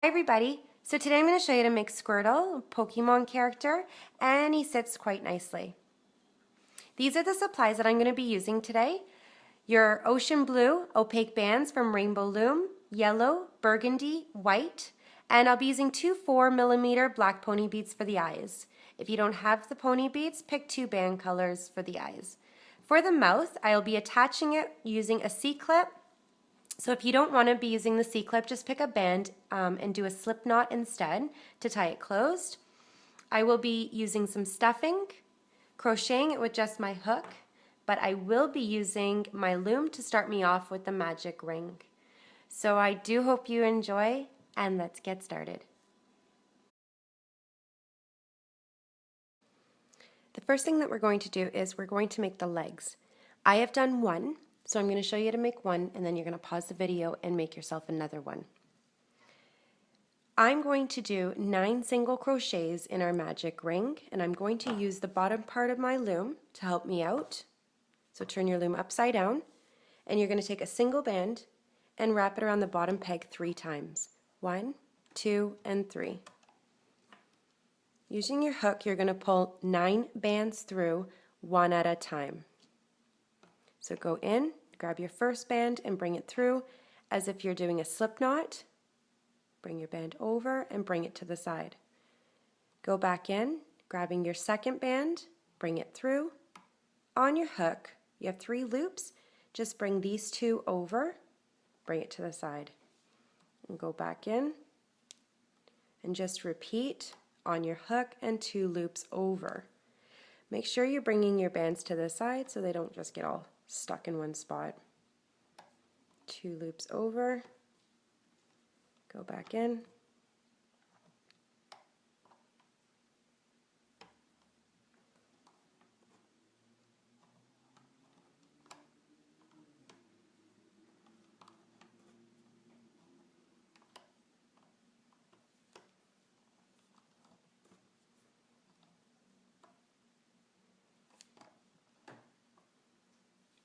Hi everybody, so today I'm going to show you to make Squirtle, a Pokemon character, and he sits quite nicely. These are the supplies that I'm going to be using today. Your ocean blue opaque bands from Rainbow Loom, yellow, burgundy, white, and I'll be using two 4mm black pony beads for the eyes. If you don't have the pony beads, pick two band colors for the eyes. For the mouth, I'll be attaching it using a C-clip. So if you don't want to be using the C-clip, just pick a band and do a slip knot instead to tie it closed. I will be using some stuffing, crocheting it with just my hook, but I will be using my loom to start me off with the magic ring. So I do hope you enjoy, and let's get started. The first thing that we're going to do is we're going to make the legs. I have done one. So I'm going to show you how to make one, and then you're going to pause the video and make yourself another one. I'm going to do 9 single crochets in our magic ring, and I'm going to use the bottom part of my loom to help me out. So turn your loom upside down, and you're going to take a single band and wrap it around the bottom peg 3 times. 1, 2, and 3. Using your hook, you're going to pull 9 bands through, one at a time. So go in, grab your first band and bring it through as if you're doing a slip knot. Bring your band over and bring it to the side. Go back in, grabbing your second band, bring it through. On your hook, you have 3 loops. Just bring these 2 over, bring it to the side. And go back in and just repeat on your hook and 2 loops over. Make sure you're bringing your bands to the side so they don't just get all stuck in one spot. 2 loops over, go back in,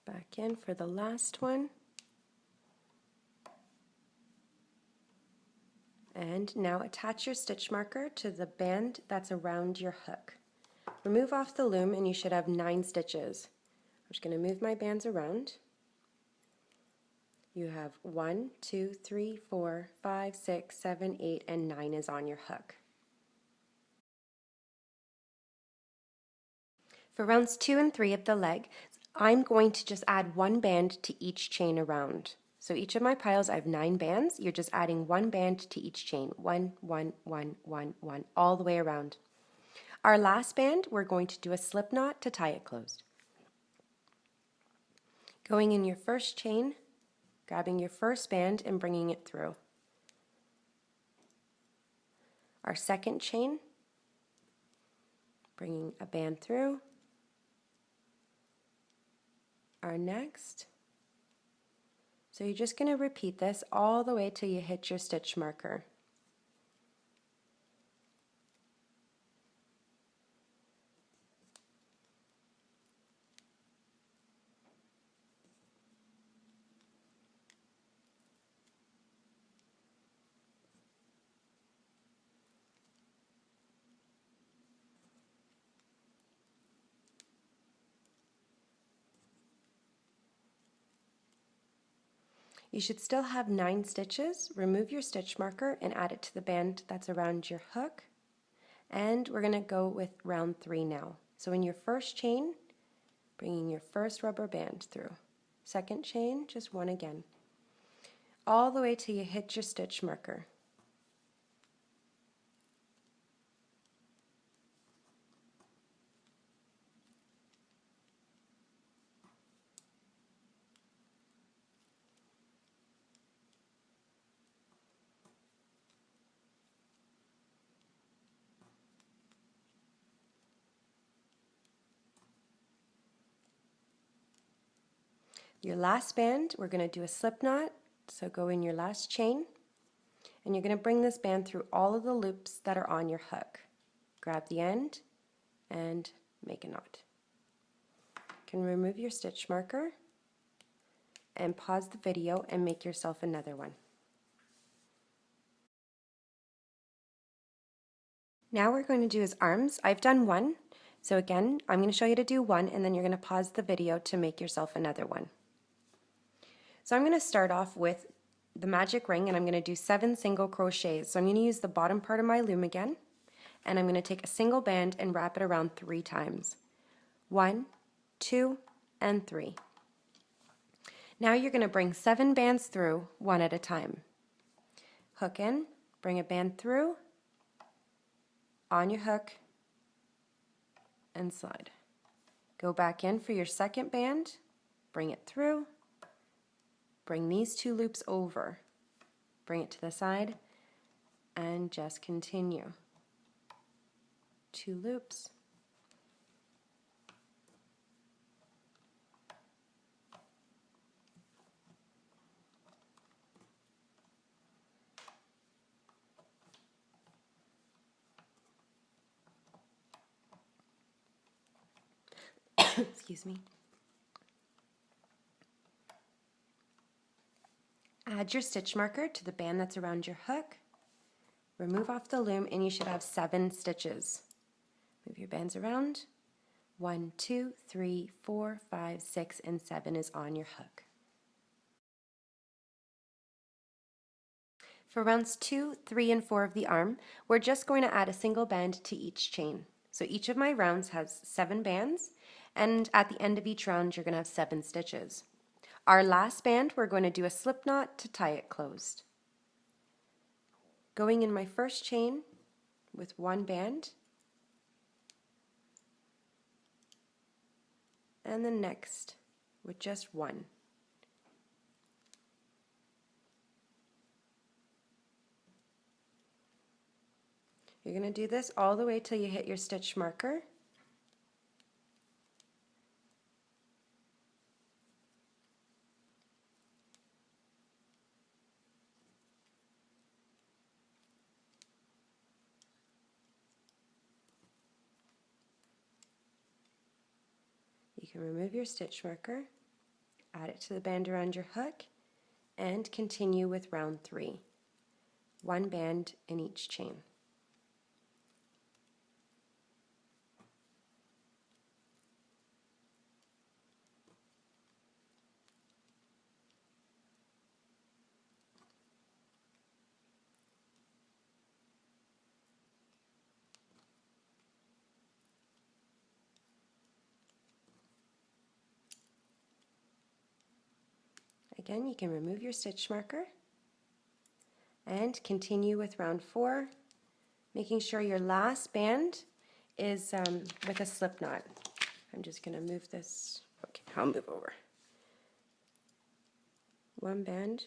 back in for the last one. And now attach your stitch marker to the band that's around your hook. Remove off the loom and you should have 9 stitches. I'm just going to move my bands around. You have 1, 2, 3, 4, 5, 6, 7, 8, and 9 is on your hook. For rounds 2 and 3 of the leg, I'm going to just add 1 band to each chain around. So each of my piles, I have 9 bands. You're just adding 1 band to each chain. 1, 1, 1, 1, 1, all the way around. Our last band, we're going to do a slip knot to tie it closed. Going in your first chain, grabbing your first band and bringing it through. Our second chain, bringing a band through. Our next. So you're just going to repeat this all the way till you hit your stitch marker. You should still have 9 stitches. Remove your stitch marker and add it to the band that's around your hook. And we're going to go with round 3 now. So in your first chain, bringing your first rubber band through. Second chain, just 1 again. All the way till you hit your stitch marker. Your last band, we're going to do a slip knot, so go in your last chain, and you're going to bring this band through all of the loops that are on your hook. Grab the end and make a knot. You can remove your stitch marker and pause the video and make yourself another one. Now we're going to do his arms. I've done one. So again, I'm going to show you to do one, and then you're going to pause the video to make yourself another one. So I'm going to start off with the magic ring, and I'm going to do 7 single crochets. So I'm going to use the bottom part of my loom again, and I'm going to take a single band and wrap it around 3 times. 1, 2, and 3. Now you're going to bring 7 bands through, one at a time. Hook in, bring a band through, on your hook, and slide. Go back in for your second band, bring it through, bring these 2 loops over, bring it to the side, and just continue. 2 loops. Excuse me. Add your stitch marker to the band that's around your hook. Remove off the loom, and you should have 7 stitches. Move your bands around. 1, 2, 3, 4, 5, 6, and 7 is on your hook. For rounds 2, 3, and 4 of the arm, we're just going to add a single band to each chain. So each of my rounds has 7 bands, and at the end of each round you're going to have 7 stitches. Our last band, we're going to do a slip knot to tie it closed. Going in my first chain with 1 band, and the next with just 1. You're going to do this all the way till you hit your stitch marker. You can remove your stitch marker, add it to the band around your hook, and continue with round 3. 1 band in each chain. Again, you can remove your stitch marker and continue with round 4, making sure your last band is with a slip knot. I'm just going to move this. Okay, I'll move over. 1 band.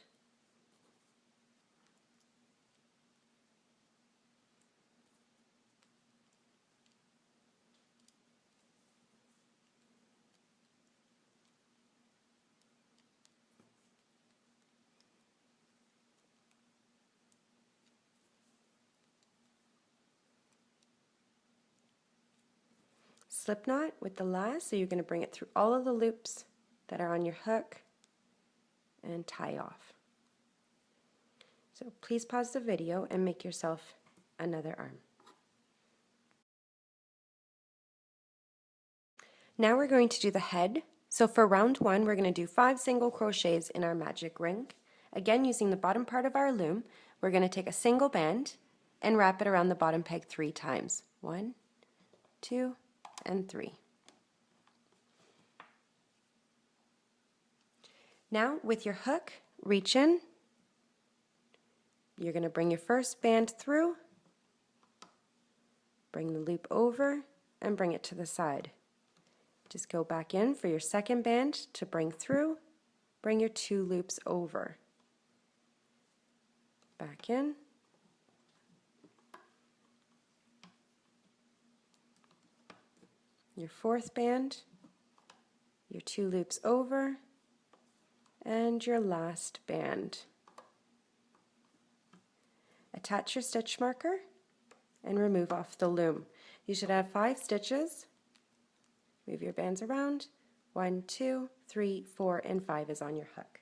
Slip knot with the last, so you're going to bring it through all of the loops that are on your hook and tie off. So please pause the video and make yourself another arm. Now we're going to do the head. So for round 1, we're going to do 5 single crochets in our magic ring. Again, using the bottom part of our loom, we're going to take a single band and wrap it around the bottom peg 3 times. 1, 2, and 3. Now with your hook, reach in. You're going to bring your first band through, bring the loop over, and bring it to the side. Just go back in for your second band to bring through, bring your 2 loops over. Back in. Your 4th band, your 2 loops over, and your last band. Attach your stitch marker and remove off the loom. You should have 5 stitches. Move your bands around. 1, 2, 3, 4, and 5 is on your hook.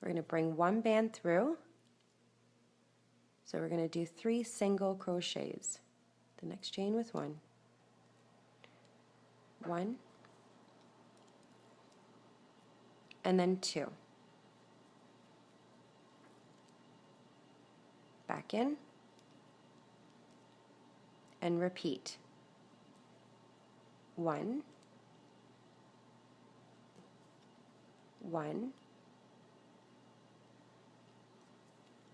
We're going to bring one band through. So we're going to do 3 single crochets. The next chain with 1. 1, and then 2. Back in, and repeat. 1, 1,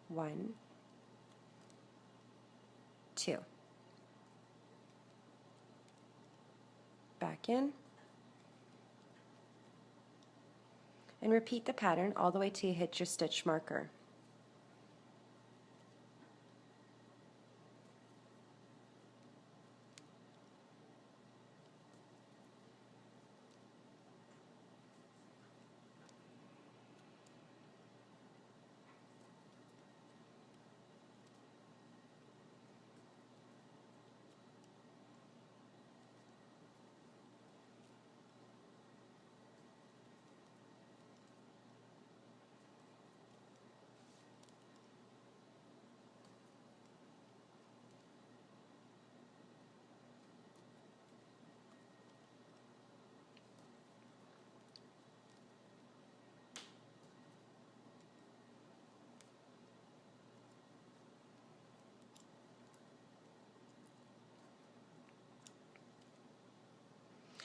1, 2. Back in, and repeat the pattern all the way till you hit your stitch marker.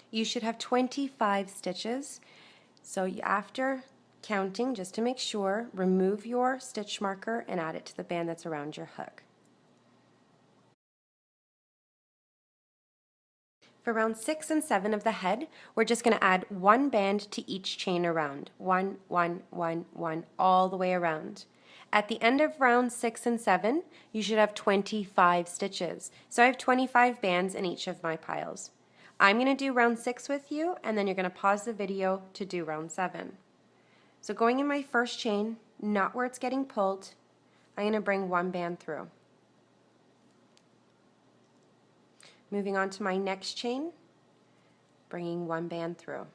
You should have 25 stitches. So after counting, just to make sure, remove your stitch marker and add it to the band that's around your hook. For round 6 and 7 of the head, we're just going to add 1 band to each chain around. 1, 1, 1, 1, all the way around. At the end of round 6 and 7, you should have 25 stitches. So I have 25 bands in each of my piles. I'm going to do round 6 with you, and then you're going to pause the video to do round 7. So going in my first chain, not where it's getting pulled, I'm going to bring 1 band through. Moving on to my next chain, bringing 1 band through.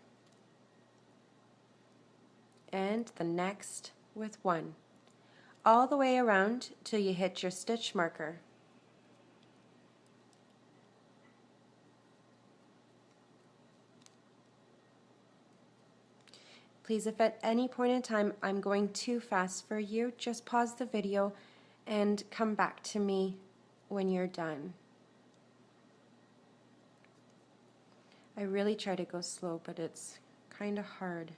And the next with 1. All the way around till you hit your stitch marker. Please, if at any point in time I'm going too fast for you, just pause the video and come back to me when you're done. I really try to go slow, but it's kind of hard.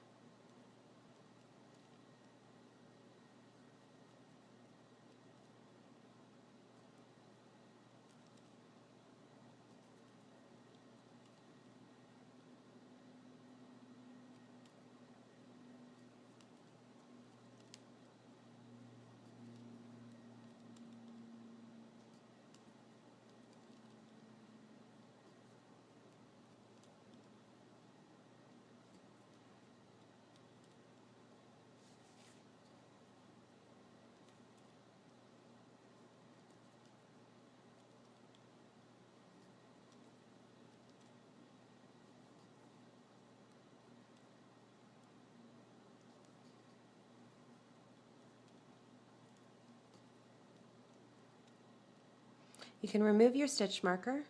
You can remove your stitch marker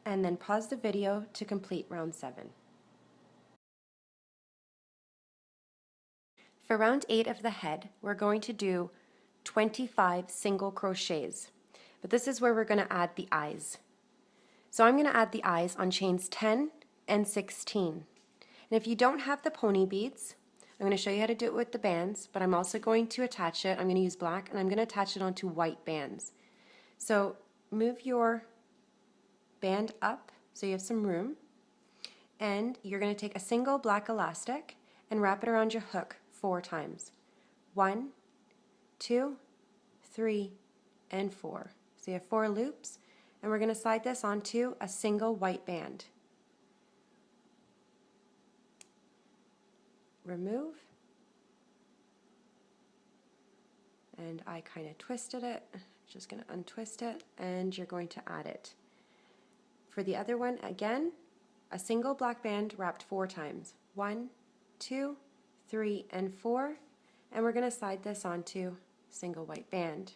and then pause the video to complete round 7. For round 8 of the head, we're going to do 25 single crochets, but this is where we're going to add the eyes. So I'm going to add the eyes on chains 10 and 16. And if you don't have the pony beads, I'm going to show you how to do it with the bands, but I'm also going to attach it. I'm going to use black, and I'm going to attach it onto white bands. So move your band up so you have some room, and you're going to take a single black elastic and wrap it around your hook 4 times. 1, 2, 3, and 4. So you have 4 loops, and we're going to slide this onto a single white band. Remove, and I kind of twisted it. Just going to untwist it, and you're going to add it. For the other one, again, a single black band wrapped 4 times. 1, 2, 3, and 4, and we're going to slide this onto single white band.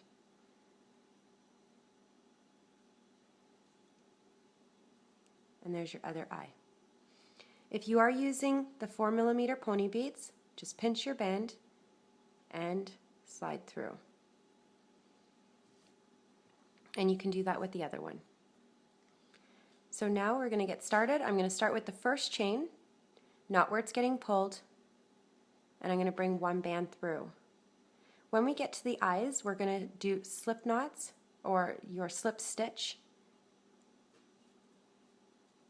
And there's your other eye. If you are using the 4mm pony beads, just pinch your band and slide through. And you can do that with the other one. So now we're going to get started. I'm going to start with the first chain, not where it's getting pulled, and I'm going to bring one band through. When we get to the eyes, we're going to do slip knots or your slip stitch.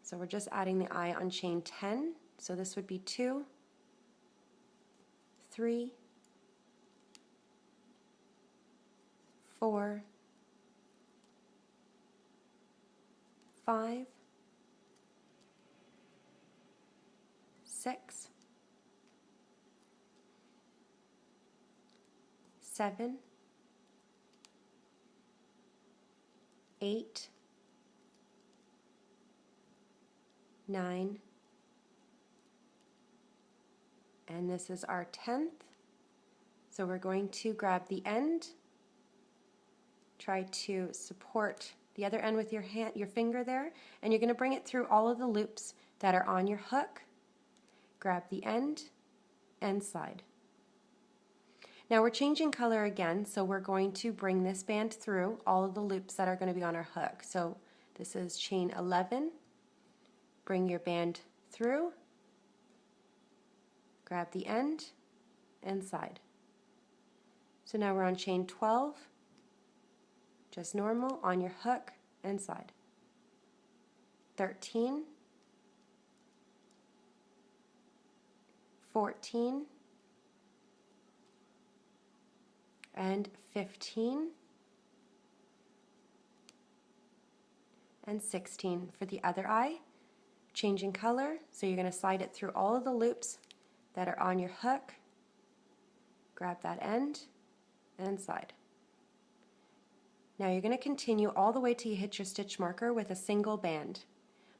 So we're just adding the eye on chain 10. So this would be 2, 3, 4, 5, 6, 7, 8, 9, and this is our 10th. So we're going to grab the end, try to support the other end with your hand, your finger there, and you're going to bring it through all of the loops that are on your hook. Grab the end and slide. Now we're changing color again, so we're going to bring this band through all of the loops that are going to be on our hook. So this is chain 11. Bring your band through, grab the end, and slide. So now we're on chain 12, just normal, on your hook, and slide. 13, 14, and 15, and 16 for the other eye. Changing color, so you're going to slide it through all of the loops that are on your hook, grab that end, and slide. Now you're going to continue all the way till you hit your stitch marker with a single band.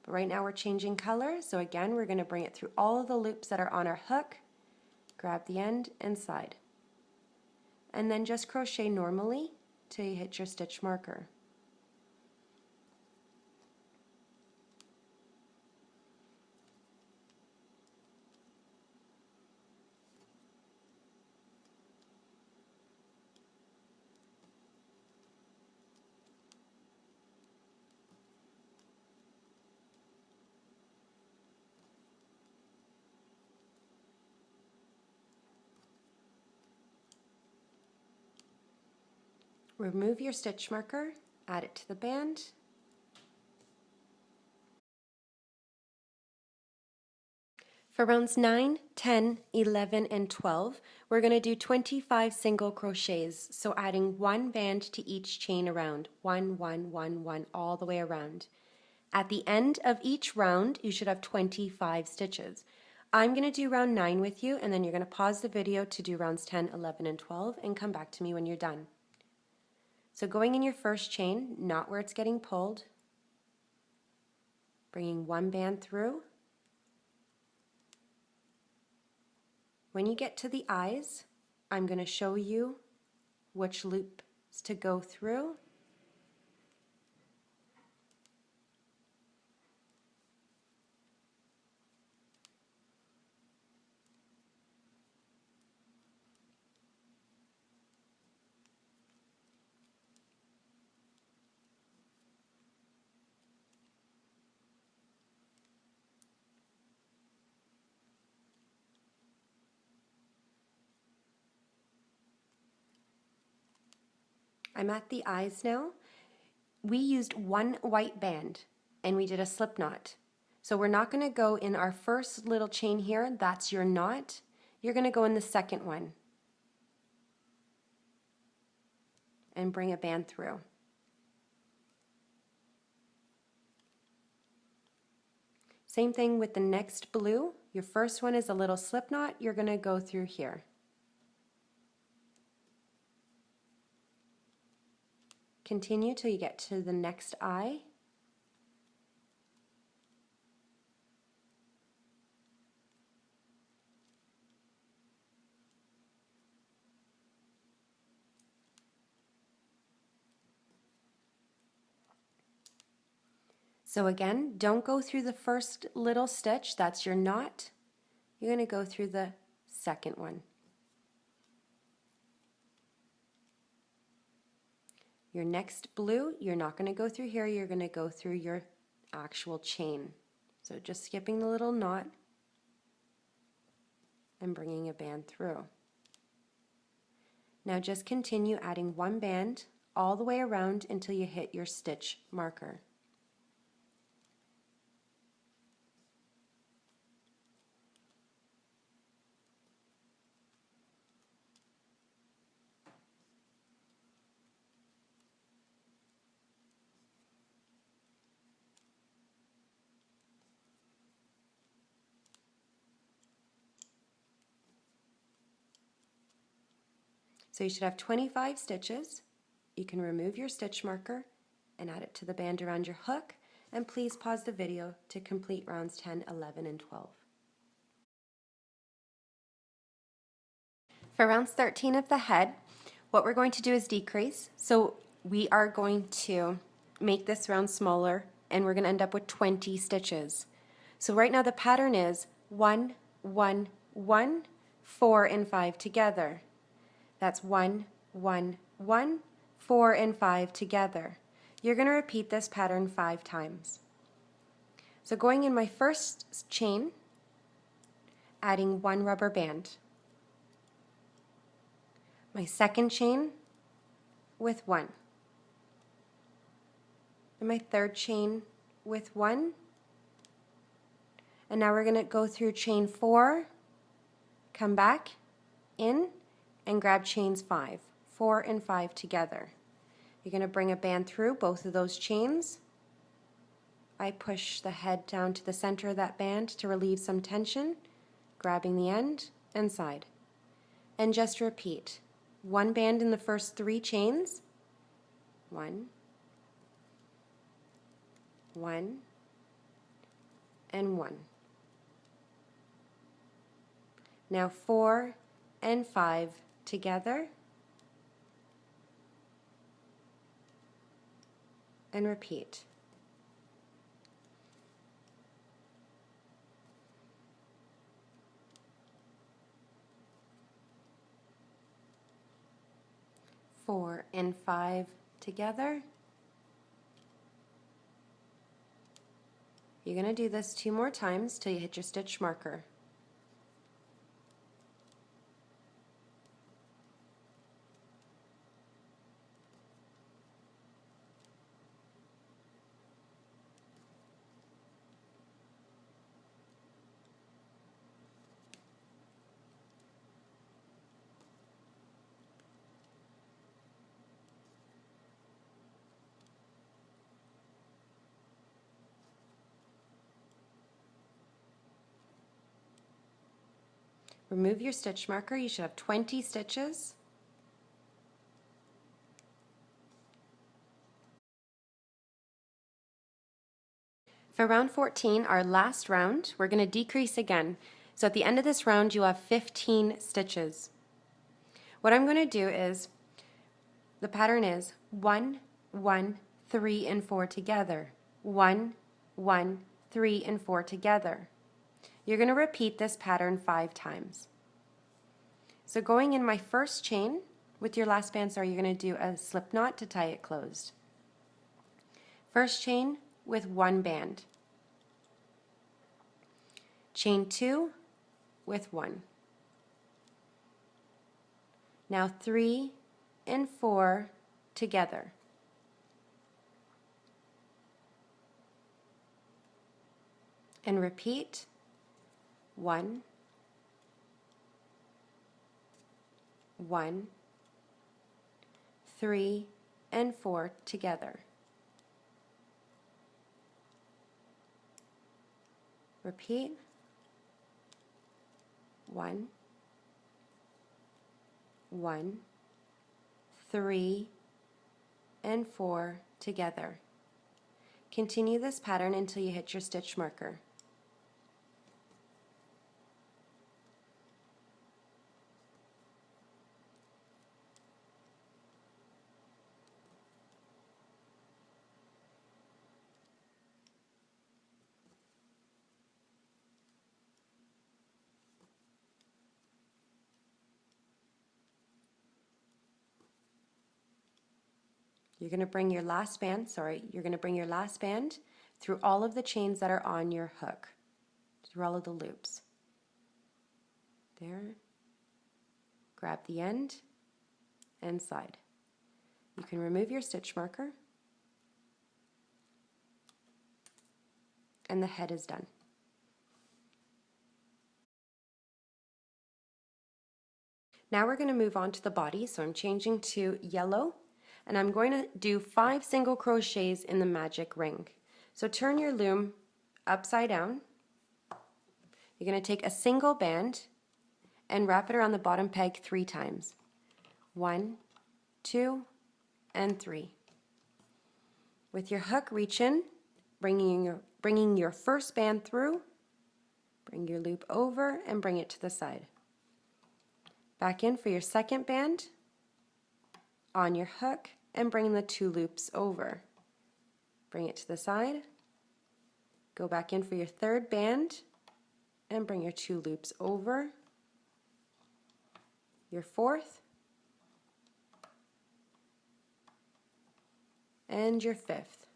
But right now we're changing color, so again we're going to bring it through all of the loops that are on our hook, grab the end, and slide. And then just crochet normally till you hit your stitch marker. Remove your stitch marker, add it to the band, for rounds 9, 10, 11, and 12, we're going to do 25 single crochets, so adding one band to each chain around, 1, 1, 1, 1, all the way around. At the end of each round, you should have 25 stitches. I'm going to do round 9 with you, and then you're going to pause the video to do rounds 10, 11, and 12, and come back to me when you're done. So going in your first chain, not where it's getting pulled, bringing one band through. When you get to the eyes, I'm going to show you which loops to go through. I'm at the eyes now. We used one white band and we did a slip knot. So we're not going to go in our first little chain here, that's your knot. You're going to go in the second one and bring a band through. Same thing with the next blue. Your first one is a little slip knot, you're going to go through here. Continue till you get to the next eye. So again, don't go through the first little stitch, that's your knot. You're going to go through the second one. Your next blue, you're not going to go through here, you're going to go through your actual chain. So just skipping the little knot and bringing a band through. Now just continue adding one band all the way around until you hit your stitch marker. So you should have 25 stitches. You can remove your stitch marker and add it to the band around your hook, and please pause the video to complete rounds 10, 11, and 12. For rounds 13 of the head, what we're going to do is decrease. So we are going to make this round smaller, and we're going to end up with 20 stitches. So right now the pattern is 1, 1, 1, 4, and 5 together. That's 1, 1, 1, 4, and 5 together. You're going to repeat this pattern 5 times. So going in my first chain, adding 1 rubber band. My second chain with 1. And my third chain with 1. And now we're going to go through chain 4, come back in, and grab chains 5, 4 and 5 together. You're going to bring a band through both of those chains. I push the head down to the center of that band to relieve some tension, grabbing the end and side. And just repeat. 1 band in the first 3 chains. 1, 1, and 1. Now 4 and 5 together, and repeat. Four and 5 together. You're going to do this 2 more times till you hit your stitch marker. Remove your stitch marker. You should have 20 stitches. For round 14, our last round, we're going to decrease again. So at the end of this round, you'll have 15 stitches. What I'm going to do is, the pattern is 1, 1, 3, and 4 together. 1, 1, 3, and 4 together. You're going to repeat this pattern 5 times. So going in my first chain with your last band, you're going to do a slip knot to tie it closed. First chain with 1 band. Chain 2 with 1. Now 3 and 4 together. And repeat. 1, 1, 3, and 4 together. Repeat. 1, 1, 3, and 4 together. Continue this pattern until you hit your stitch marker. You're going to bring your last band, through all of the chains that are on your hook, through all of the loops. There. Grab the end and slide. You can remove your stitch marker, and the head is done. Now we're going to move on to the body, so I'm changing to yellow, and I'm going to do 5 single crochets in the magic ring. So turn your loom upside down. You're going to take a single band and wrap it around the bottom peg 3 times. 1, 2, and 3. With your hook, reach in, bringing your first band through, bring your loop over and bring it to the side. Back in for your second band, on your hook, and bring the 2 loops over. Bring it to the side, go back in for your third band, and bring your 2 loops over, your fourth, and your fifth.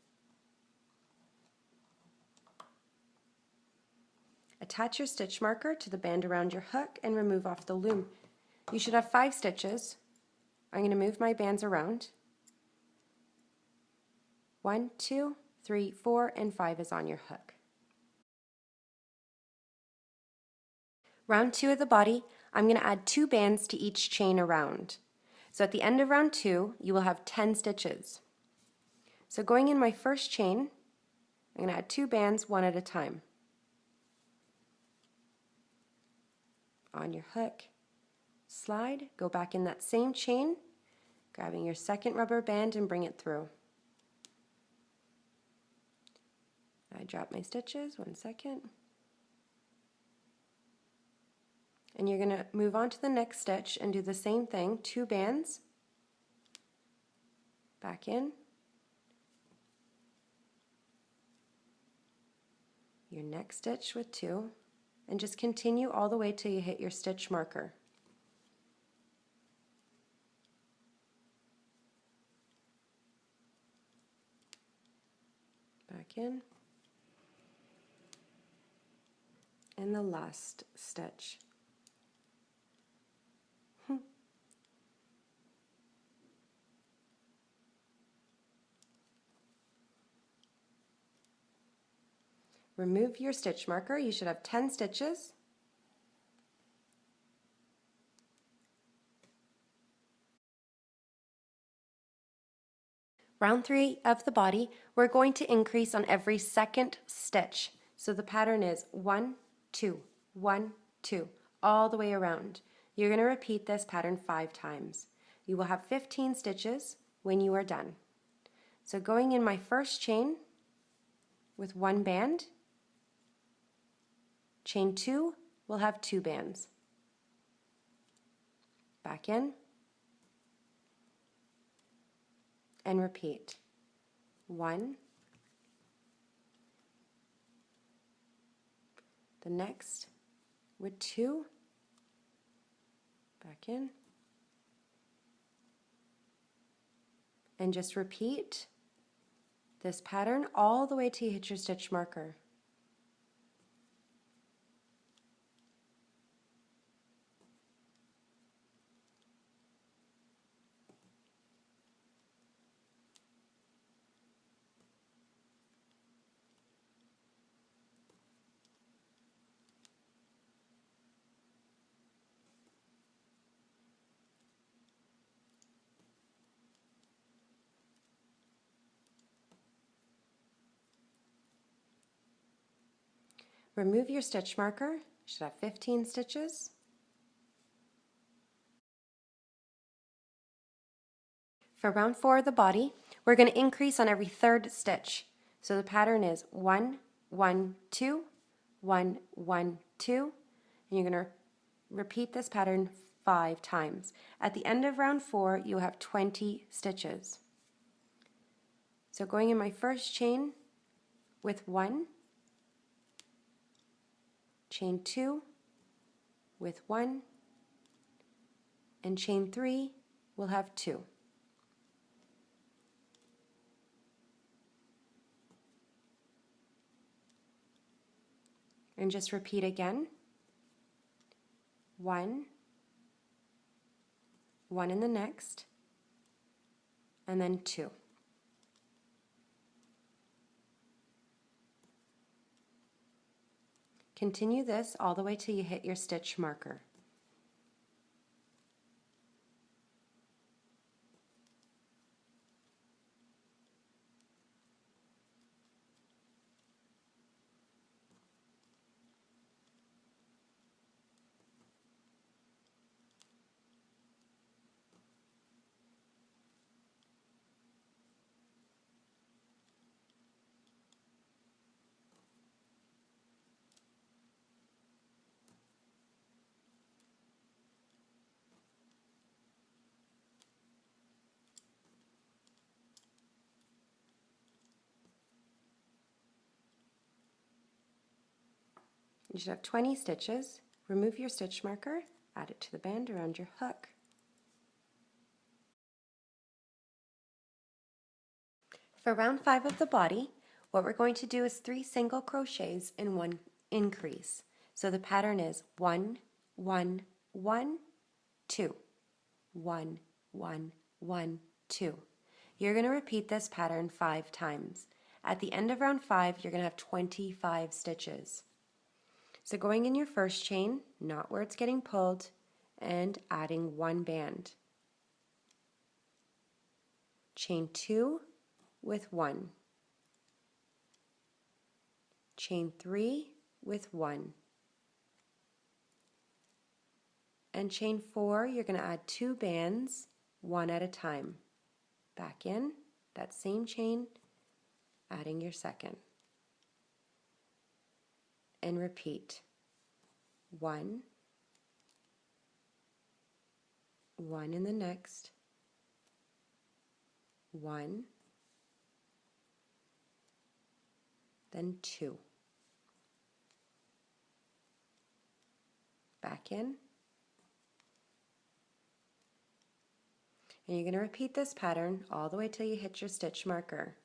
Attach your stitch marker to the band around your hook and remove off the loom. You should have 5 stitches. I'm going to move my bands around. 1, 2, 3, 4, and 5 is on your hook. Round 2 of the body, I'm going to add 2 bands to each chain around. So at the end of round 2, you will have 10 stitches. So going in my first chain, I'm going to add 2 bands one at a time. On your hook, slide, go back in that same chain, grabbing your second rubber band and bring it through. I drop my stitches, 1 second. And you're going to move on to the next stitch and do the same thing, 2 bands, back in, your next stitch with 2, and just continue all the way till you hit your stitch marker. Back in, and the last stitch. Remove your stitch marker. You should have 10 stitches. Round 3 of the body, we're going to increase on every second stitch. So the pattern is 1, 2, 1, 2, all the way around. You're going to repeat this pattern 5 times. You will have 15 stitches when you are done. So going in my first chain with 1 band, chain 2 will have 2 bands. Back in, and repeat. 1, the next with 2, back in, and just repeat this pattern all the way till you hit your stitch marker. Remove your stitch marker. You should have 15 stitches. For round 4 of the body, we're going to increase on every third stitch. So the pattern is 1, 1, 2, 1, 1, 2, and you're going to repeat this pattern 5 times. At the end of round 4, you'll have 20 stitches. So going in my first chain with 1, chain 2 with 1, and chain 3 will have 2. and just repeat again. 1, 1 in the next, and then 2. Continue this all the way till you hit your stitch marker. You should have 20 stitches. Remove your stitch marker, add it to the band around your hook. For round 5 of the body, what we're going to do is 3 single crochets and 1 increase. So the pattern is 1, 1, 1, 2. 1, 1, 1, 2. You're going to repeat this pattern 5 times. At the end of round 5, you're going to have 25 stitches. So going in your first chain, not where it's getting pulled, and adding 1 band. Chain 2 with 1. Chain 3 with 1. And chain 4, you're going to add 2 bands, 1 at a time. Back in, that same chain, adding your second. And repeat. 1, 1 in the next, 1, then 2. Back in. And you're going to repeat this pattern all the way till you hit your stitch marker.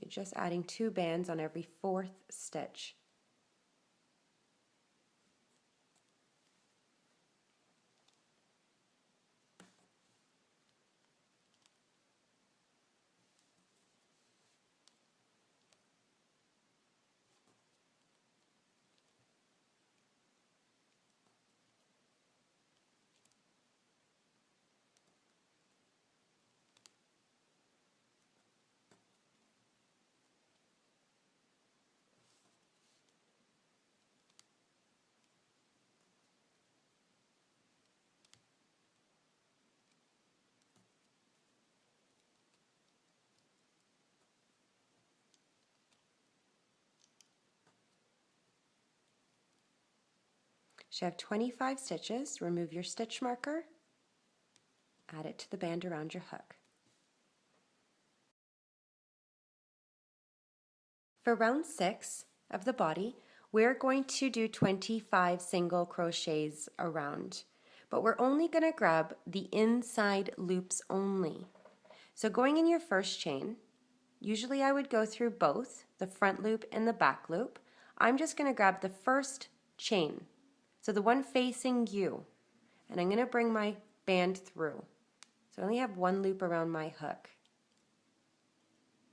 You're just adding 2 bands on every 4th stitch. You have 25 stitches. Remove your stitch marker, add it to the band around your hook. For round 6 of the body, we're going to do 25 single crochets around, but we're only going to grab the inside loops only. So going in your first chain, usually I would go through both, the front loop and the back loop. I'm just going to grab the first chain, so the one facing you, and I'm going to bring my band through. So I only have 1 loop around my hook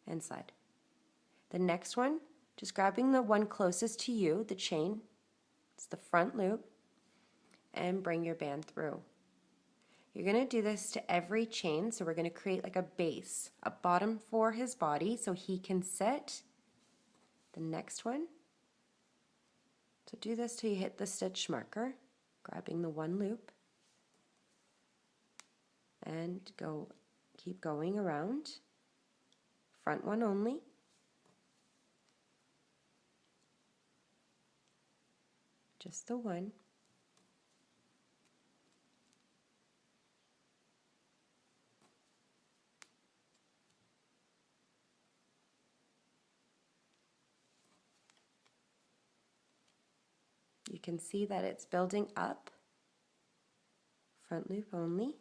and slide. The next one, just grabbing the one closest to you, the chain, it's the front loop, and bring your band through. You're going to do this to every chain, so we're going to create like a base, a bottom for his body so he can sit. The next one, so do this till you hit the stitch marker, grabbing the 1 loop, and keep going around. Front one only. Just the one. You can see that it's building up. Front loop only.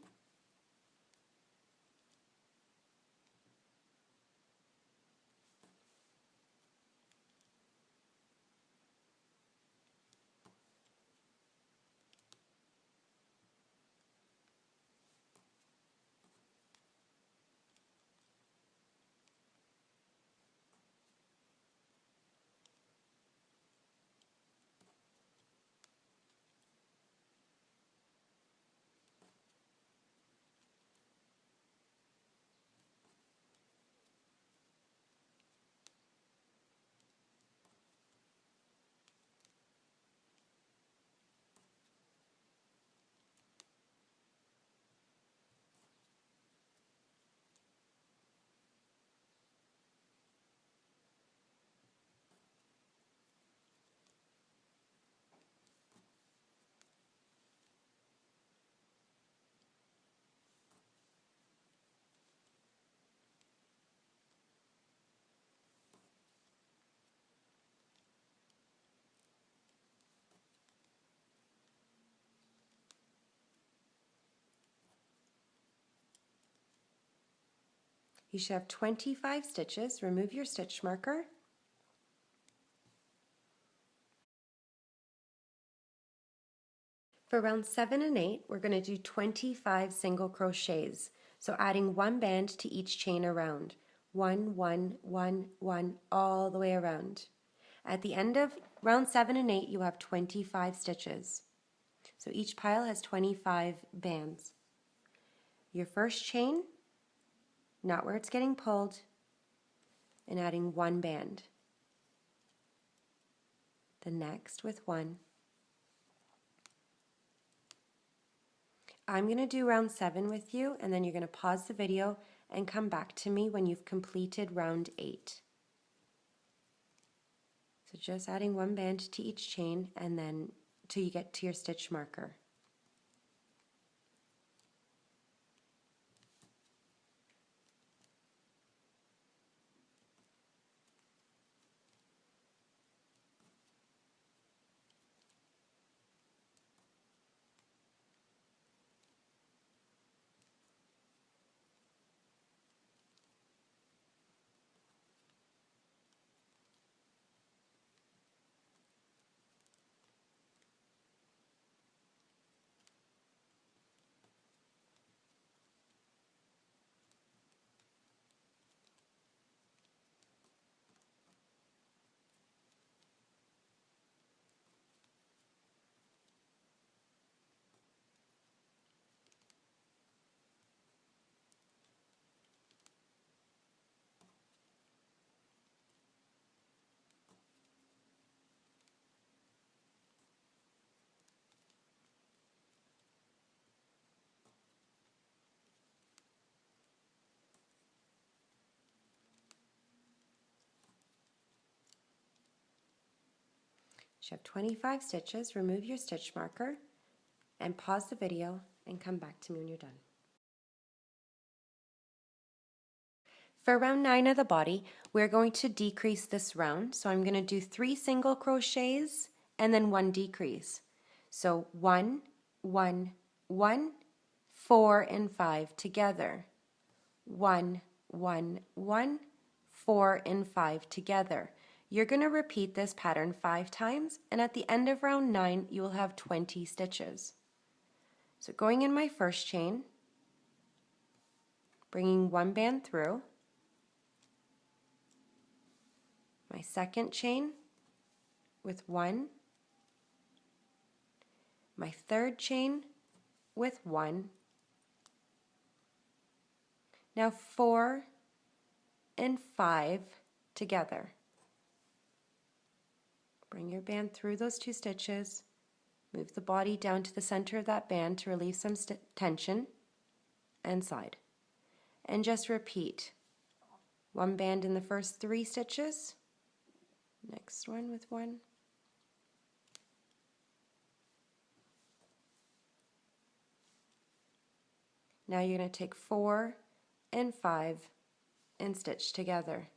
You should have 25 stitches. Remove your stitch marker. For round 7 and 8, we're going to do 25 single crochets. So adding 1 band to each chain around. 1, 1, 1, 1, all the way around. At the end of round 7 and 8, you have 25 stitches. So each pile has 25 bands. Your first chain, not where it's getting pulled, and adding 1 band. The next with 1. I'm going to do round 7 with you, and then you're going to pause the video and come back to me when you've completed round 8. So just adding 1 band to each chain, and then till you get to your stitch marker. You have 25 stitches. Remove your stitch marker and pause the video and come back to me when you're done. For round 9 of the body, we're going to decrease this round. So I'm going to do 3 single crochets and then 1 decrease. So 1, 1, 1, 4 and 5 together. 1, 1, 1, 4 and 5 together. You're going to repeat this pattern 5 times, and at the end of round 9 you will have 20 stitches. So going in my first chain, bringing 1 band through, my second chain with 1, my third chain with 1, now 4 and 5 together. Bring your band through those 2 stitches, move the body down to the center of that band to relieve some tension, and side. And just repeat. 1 band in the first 3 stitches, next one with 1, now you're going to take 4 and 5 and stitch together.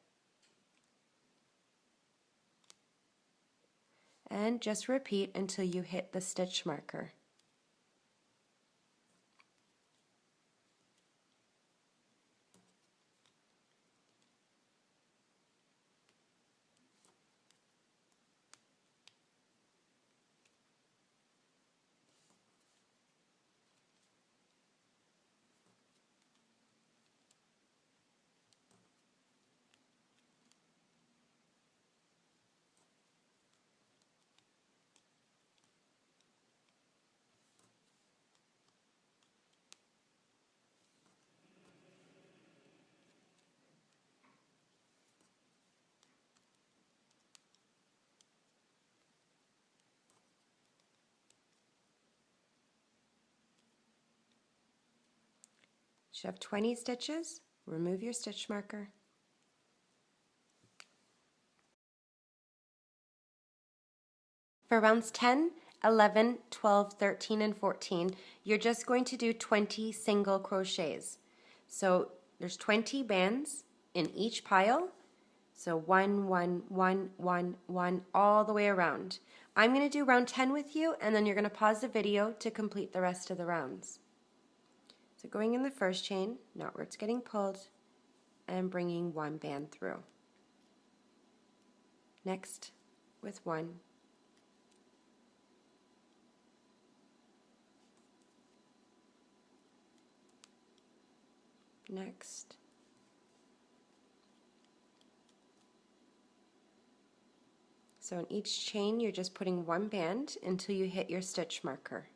And just repeat until you hit the stitch marker. You should have 20 stitches. Remove your stitch marker. For rounds 10, 11, 12, 13, and 14, you're just going to do 20 single crochets. So there's 20 bands in each pile. So 1, 1, 1, 1, 1, all the way around. I'm going to do round 10 with you, and then you're going to pause the video to complete the rest of the rounds. So going in the first chain, not where it's getting pulled, and bringing one band through. Next with one. Next. So in each chain you're just putting one band until you hit your stitch marker.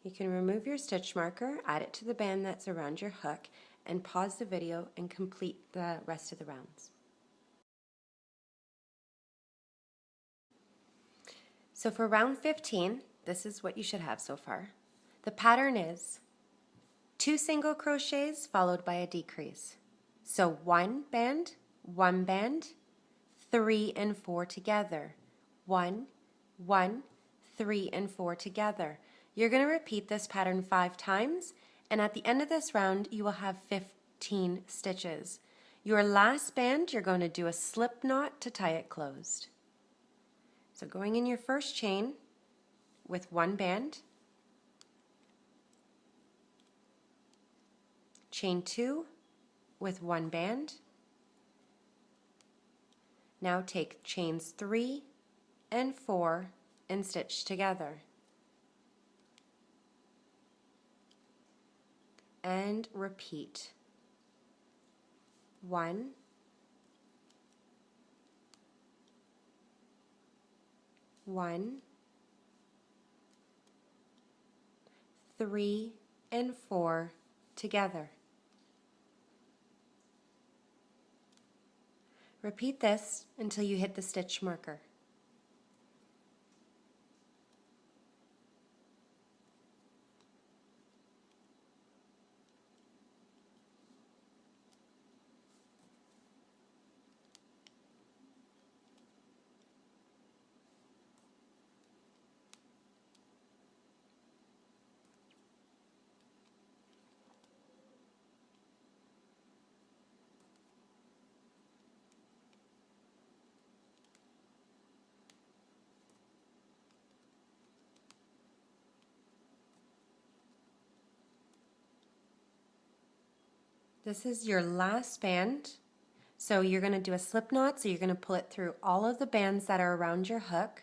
You can remove your stitch marker, add it to the band that's around your hook, and pause the video and complete the rest of the rounds. So for round 15, this is what you should have so far. The pattern is 2 single crochets followed by a decrease. So 1 band, 3 and 4 together. 1, 1, 3 and 4 together. You're going to repeat this pattern 5 times, and at the end of this round you will have 15 stitches. Your last band, you're going to do a slip knot to tie it closed. So going in your first chain with 1 band, chain 2 with 1 band. Now take chains 3 and 4 and stitch together. And repeat. 1, 1, 3 and 4 together. Repeat this until you hit the stitch marker. This is your last band. So you're going to do a slip knot, so you're going to pull it through all of the bands that are around your hook.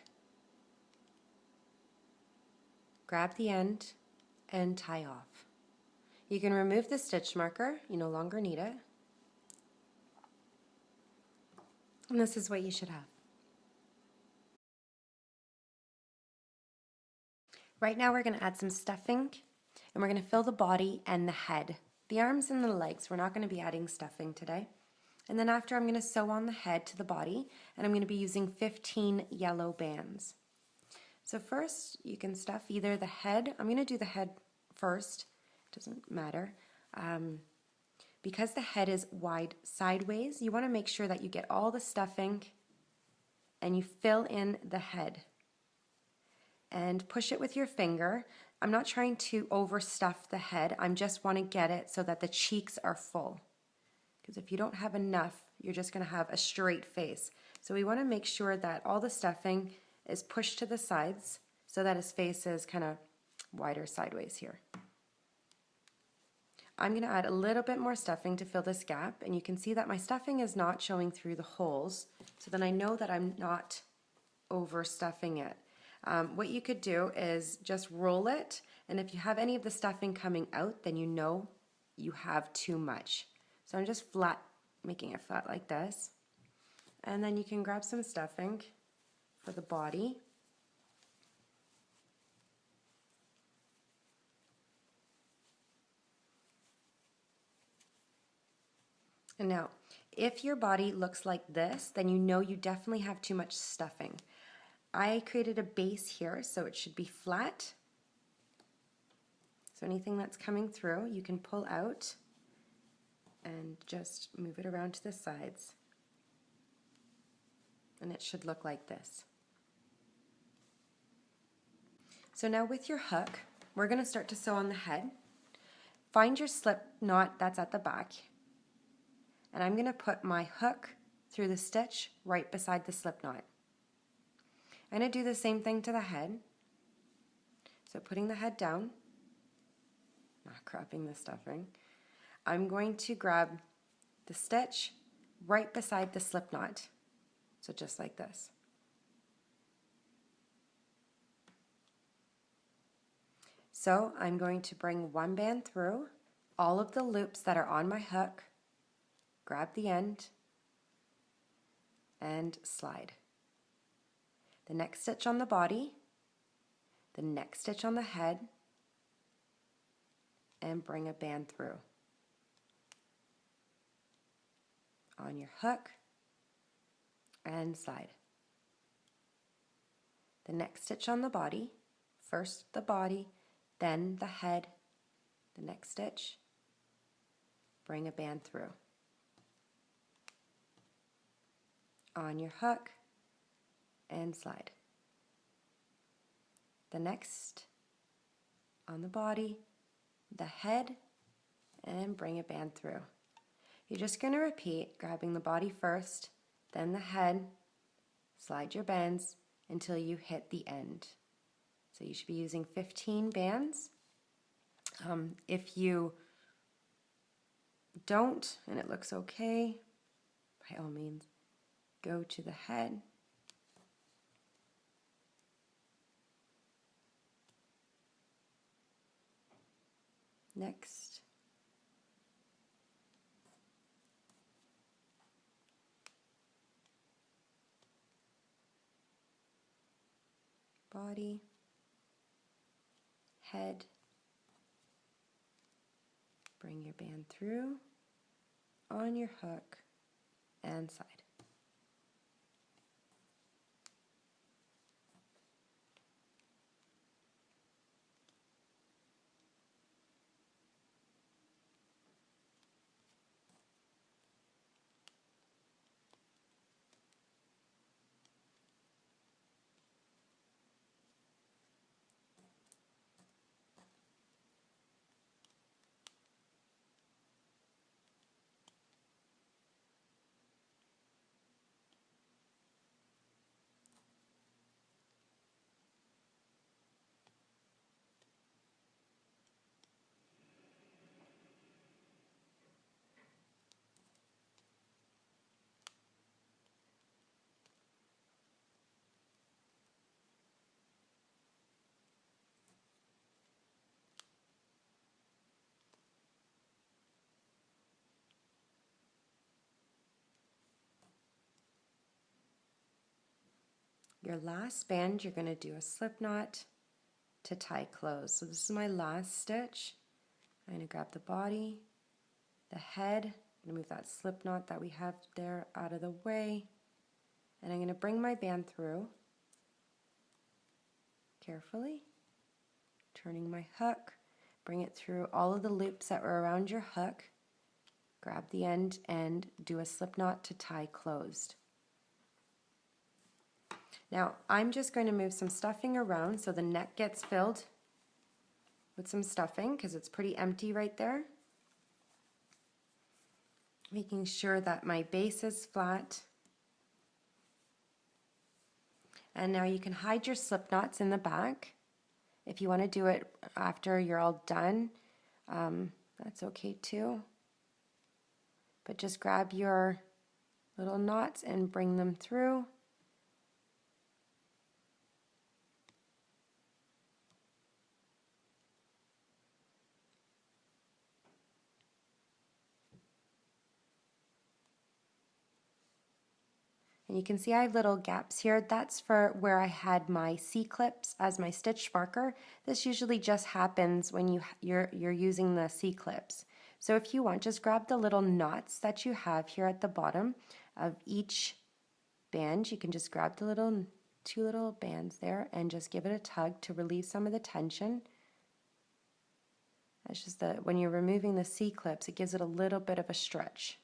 Grab the end and tie off. You can remove the stitch marker, you no longer need it. And this is what you should have. Right now we're going to add some stuffing, and we're going to fill the body and the head. The arms and the legs, we're not going to be adding stuffing today. And then after I'm going to sew on the head to the body, and I'm going to be using 15 yellow bands. So first you can stuff either the head. I'm going to do the head first, it doesn't matter. Because the head is wide sideways, you want to make sure that you get all the stuffing and you fill in the head. And push it with your finger. I'm not trying to overstuff the head, I just want to get it so that the cheeks are full. Because if you don't have enough, you're just going to have a straight face. So we want to make sure that all the stuffing is pushed to the sides so that his face is kind of wider sideways here. I'm going to add a little bit more stuffing to fill this gap, and you can see that my stuffing is not showing through the holes, so then I know that I'm not overstuffing it. What you could do is just roll it, and if you have any of the stuffing coming out, then you know you have too much. So I'm just making it flat like this. And then you can grab some stuffing for the body. And now, if your body looks like this, then you know you definitely have too much stuffing. I created a base here, so it should be flat. So anything that's coming through, you can pull out and just move it around to the sides. And it should look like this. So now with your hook, we're going to start to sew on the head. Find your slip knot that's at the back. And I'm going to put my hook through the stitch right beside the slip knot. I'm going to do the same thing to the head. So putting the head down, not cropping the stuffing, I'm going to grab the stitch right beside the slip knot. So just like this. So I'm going to bring one band through all of the loops that are on my hook, grab the end, and slide. The next stitch on the body, the next stitch on the head, and bring a band through. On your hook, and slide. The next stitch on the body, first the body, then the head, the next stitch, bring a band through. On your hook, and slide. The next on the body, the head, and bring a band through. You're just going to repeat, grabbing the body first, then the head, slide your bands until you hit the end. So you should be using 15 bands. If you don't, and it looks okay, by all means, go to the head. Next. Body, head, bring your band through, on your hook, and side. Your last band, you're going to do a slip knot to tie close. So this is my last stitch. I'm going to grab the body, the head, I'm going to move that slip knot that we have there out of the way, and I'm going to bring my band through carefully, turning my hook, bring it through all of the loops that were around your hook, grab the end and do a slip knot to tie closed. Now I'm just going to move some stuffing around so the neck gets filled with some stuffing because it's pretty empty right there. Making sure that my base is flat. And now you can hide your slip knots in the back. If you want to do it after you're all done, that's okay too. But just grab your little knots and bring them through. And you can see I have little gaps here. That's for where I had my C-clips as my stitch marker. This usually just happens when you're using the C-clips. So if you want, just grab the little knots that you have here at the bottom of each band. You can just grab the two little bands there and just give it a tug to relieve some of the tension. That's just that when you're removing the C-clips, it gives it a little bit of a stretch.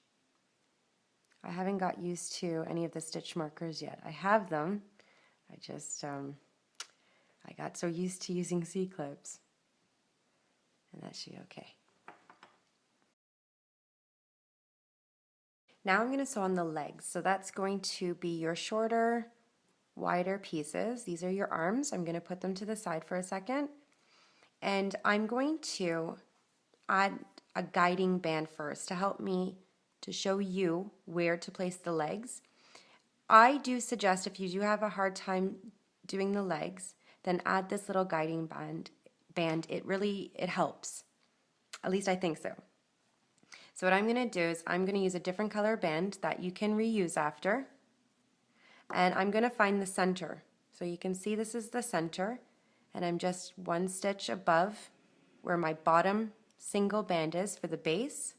I haven't got used to any of the stitch markers yet. I have them. I just, I got so used to using C-clips. And that should be okay. Now I'm going to sew on the legs. So that's going to be your shorter, wider pieces. These are your arms. I'm going to put them to the side for a second. And I'm going to add a guiding band first to help me to show you where to place the legs. I do suggest if you do have a hard time doing the legs, then add this little guiding band. It helps. At least I think so. So what I'm going to do is I'm going to use a different color band that you can reuse after. And I'm going to find the center. So you can see this is the center. And I'm just one stitch above where my bottom single band is for the base.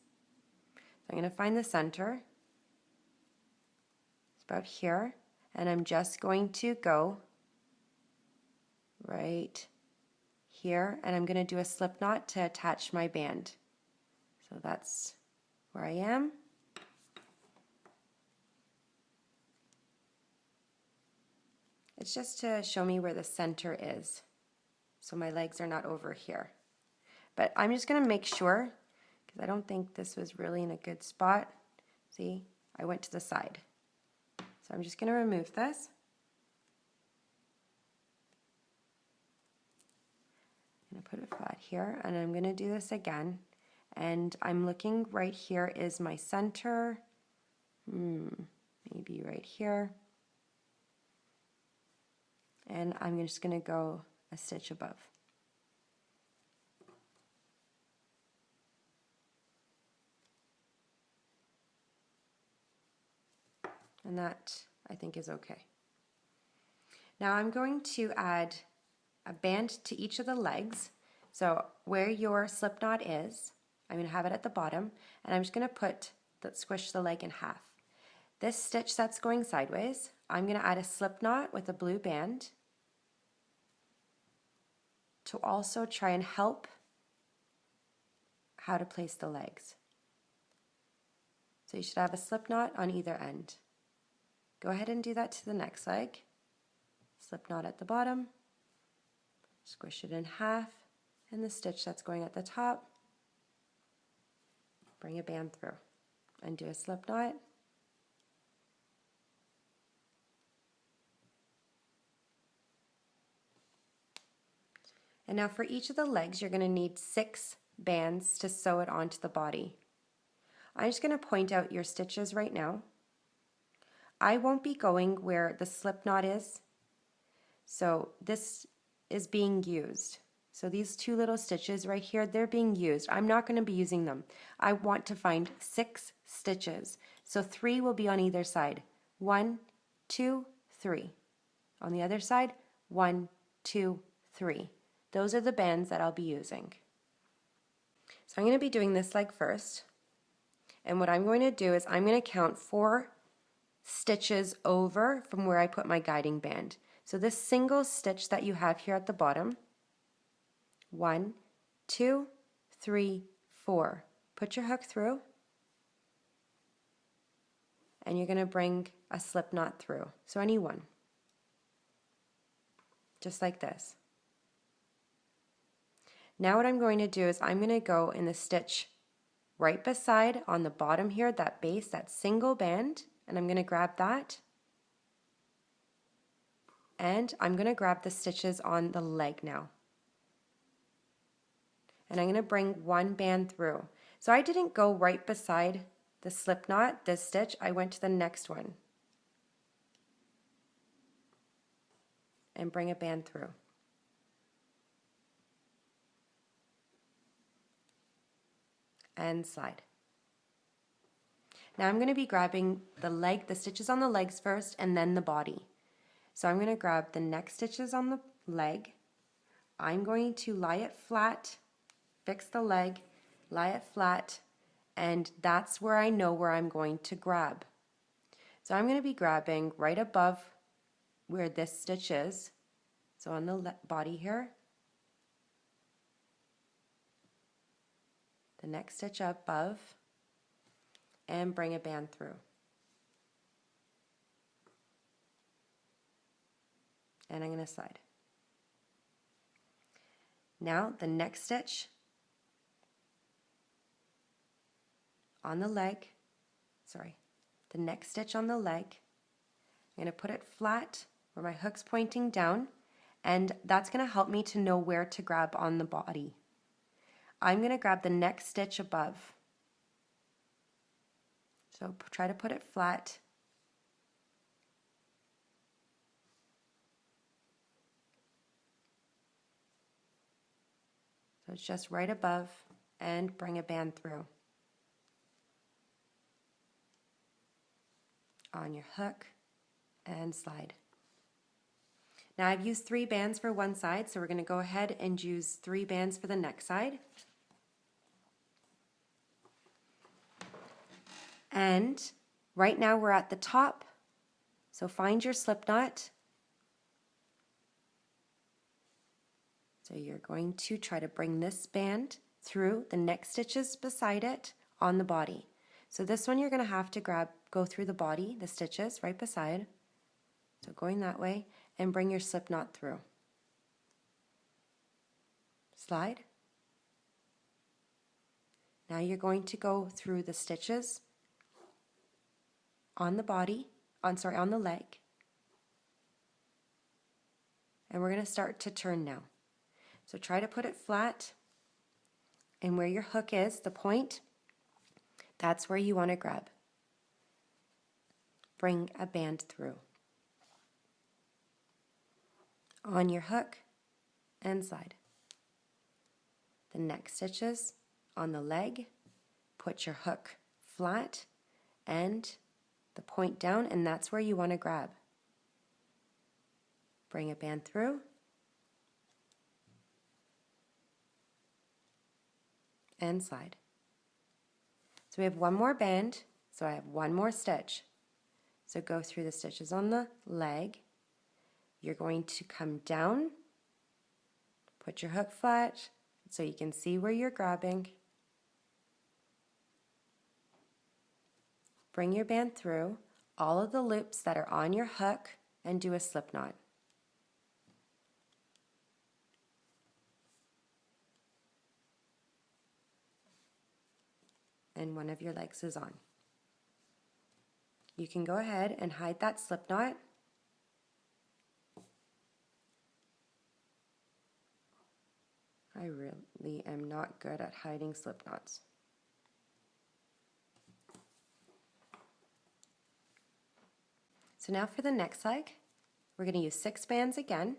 So I'm going to find the center. It's about here. And I'm just going to go right here. And I'm going to do a slip knot to attach my band. So that's where I am. It's just to show me where the center is. So my legs are not over here. But I'm just going to make sure, because I don't think this was really in a good spot. See, I went to the side. So I'm just going to remove this. I'm going to put it flat here, and I'm going to do this again. And I'm looking right here is my center. Maybe right here. And I'm just going to go a stitch above. And that, I think, is okay. Now I'm going to add a band to each of the legs. So where your slip knot is, I'm going to have it at the bottom, and I'm just going to squish the leg in half. This stitch that's going sideways, I'm going to add a slip knot with a blue band to also try and help how to place the legs. So you should have a slip knot on either end. Go ahead and do that to the next leg. Slip knot at the bottom, squish it in half, and the stitch that's going at the top, bring a band through and do a slip knot. And now for each of the legs, you're going to need 6 bands to sew it onto the body. I'm just going to point out your stitches right now. I won't be going where the slip knot is, so this is being used. So these 2 little stitches right here, they're being used. I'm not going to be using them. I want to find 6 stitches. So 3 will be on either side. 1, 2, 3. On the other side, 1, 2, 3. Those are the bands that I'll be using. So I'm going to be doing this leg first. And what I'm going to do is I'm going to count 4 stitches over from where I put my guiding band. So this single stitch that you have here at the bottom, 1, 2, 3, 4. Put your hook through, and you're going to bring a slip knot through. So any one, just like this. Now what I'm going to do is I'm going to go in the stitch right beside on the bottom here, that base, that single band, and I'm going to grab that. And I'm going to grab the stitches on the leg now. And I'm going to bring 1 band through. So I didn't go right beside the slip knot, this stitch, I went to the next one. And bring a band through. And slide. Now I'm going to be grabbing the stitches on the legs first and then the body. So I'm going to grab the neck stitches on the leg. I'm going to lie it flat, fix the leg, lie it flat, and that's where I know where I'm going to grab. So I'm going to be grabbing right above where this stitch is, so on the body here, the next stitch above, and bring a band through. And I'm going to slide. Now the next stitch on the leg, the next stitch on the leg, I'm going to put it flat where my hook's pointing down, and that's going to help me to know where to grab on the body. I'm going to grab the next stitch above. So try to put it flat. So it's just right above, and bring a band through. On your hook and slide. Now I've used 3 bands for one side, so we're going to go ahead and use 3 bands for the next side. And right now we're at the top, so find your slip knot. So you're going to try to bring this band through the next stitches beside it on the body. So this one you're going to have to go through the body, the stitches right beside. So going that way, and bring your slip knot through. Slide. Now you're going to go through the stitches on the body, on the leg. And we're going to start to turn now. So try to put it flat, and where your hook is, the point, that's where you want to grab. Bring a band through. On your hook and slide. The next stitches on the leg, put your hook flat and the point down, and that's where you want to grab. Bring a band through and slide. So we have one more band, so I have one more stitch. So go through the stitches on the leg. You're going to come down, put your hook flat so you can see where you're grabbing. Bring your band through all of the loops that are on your hook and do a slip knot. And one of your legs is on. You can go ahead and hide that slip knot. I really am not good at hiding slip knots. So now for the next leg, we're going to use 6 bands again,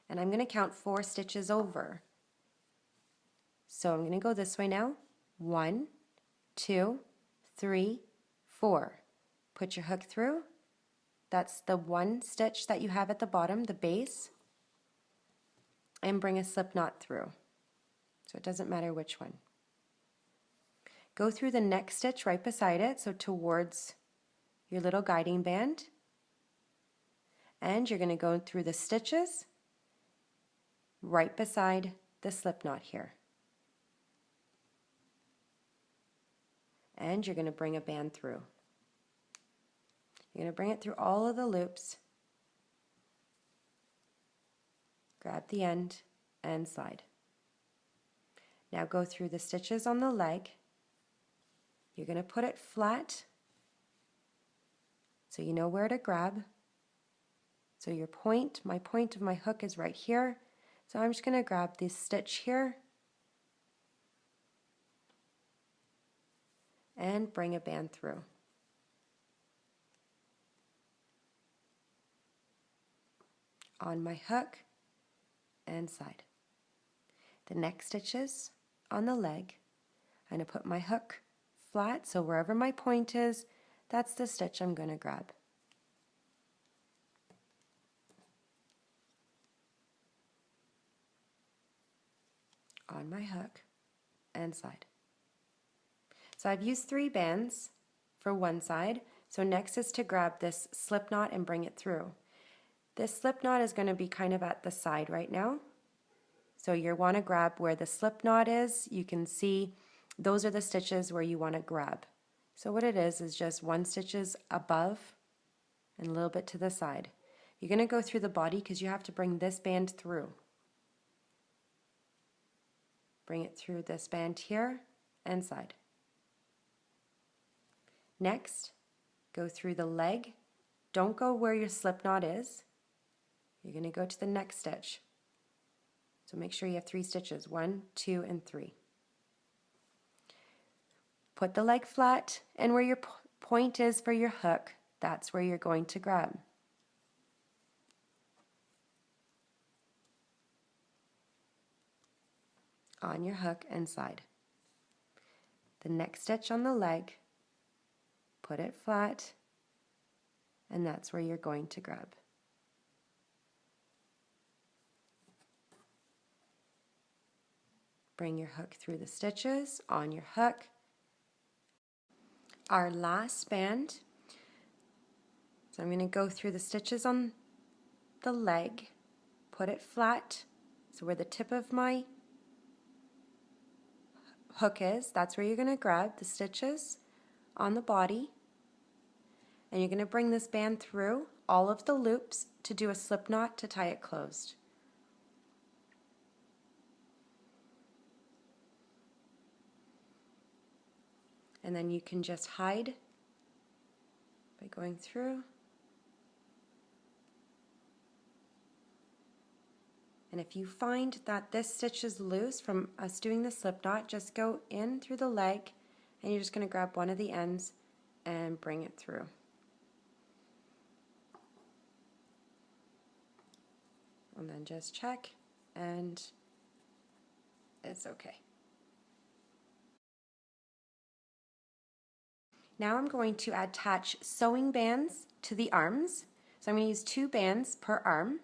and I'm going to count 4 stitches over. So I'm going to go this way now. 1, 2, 3, 4. Put your hook through. That's the one stitch that you have at the bottom, the base, and bring a slip knot through. So it doesn't matter which one. Go through the next stitch right beside it, so towards your little guiding band, and you're going to go through the stitches right beside the slip knot here. And you're going to bring a band through. You're going to bring it through all of the loops, grab the end, and slide. Now go through the stitches on the leg. You're going to put it flat so you know where to grab. So your point, my point of my hook is right here. So I'm just going to grab this stitch here and bring a band through. On my hook and slide. The next stitches on the leg, I'm going to put my hook flat, so wherever my point is, that's the stitch I'm going to grab. On my hook and side. So I've used 3 bands for one side, so next is to grab this slip knot and bring it through. This slip knot is going to be kind of at the side right now. So you want to grab where the slip knot is. You can see those are the stitches where you want to grab. So what it is just 1 stitches above and a little bit to the side. You're going to go through the body because you have to bring this band through. Bring it through this band here and side. Next, go through the leg. Don't go where your slip knot is. You're going to go to the next stitch. So make sure you have 3 stitches, 1, 2, and 3. Put the leg flat, and where your point is for your hook, that's where you're going to grab. On your hook and side. The next stitch on the leg, put it flat, and that's where you're going to grab. Bring your hook through the stitches, on your hook. Our last band, so I'm going to go through the stitches on the leg, put it flat, so where the tip of my hook is, that's where you're going to grab the stitches on the body, and you're going to bring this band through all of the loops to do a slip knot to tie it closed. And then you can just hide by going through. And if you find that this stitch is loose from us doing the slip knot, just go in through the leg and you're just going to grab one of the ends and bring it through. And then just check and it's okay. Now I'm going to attach sewing bands to the arms. So I'm going to use 2 bands per arm.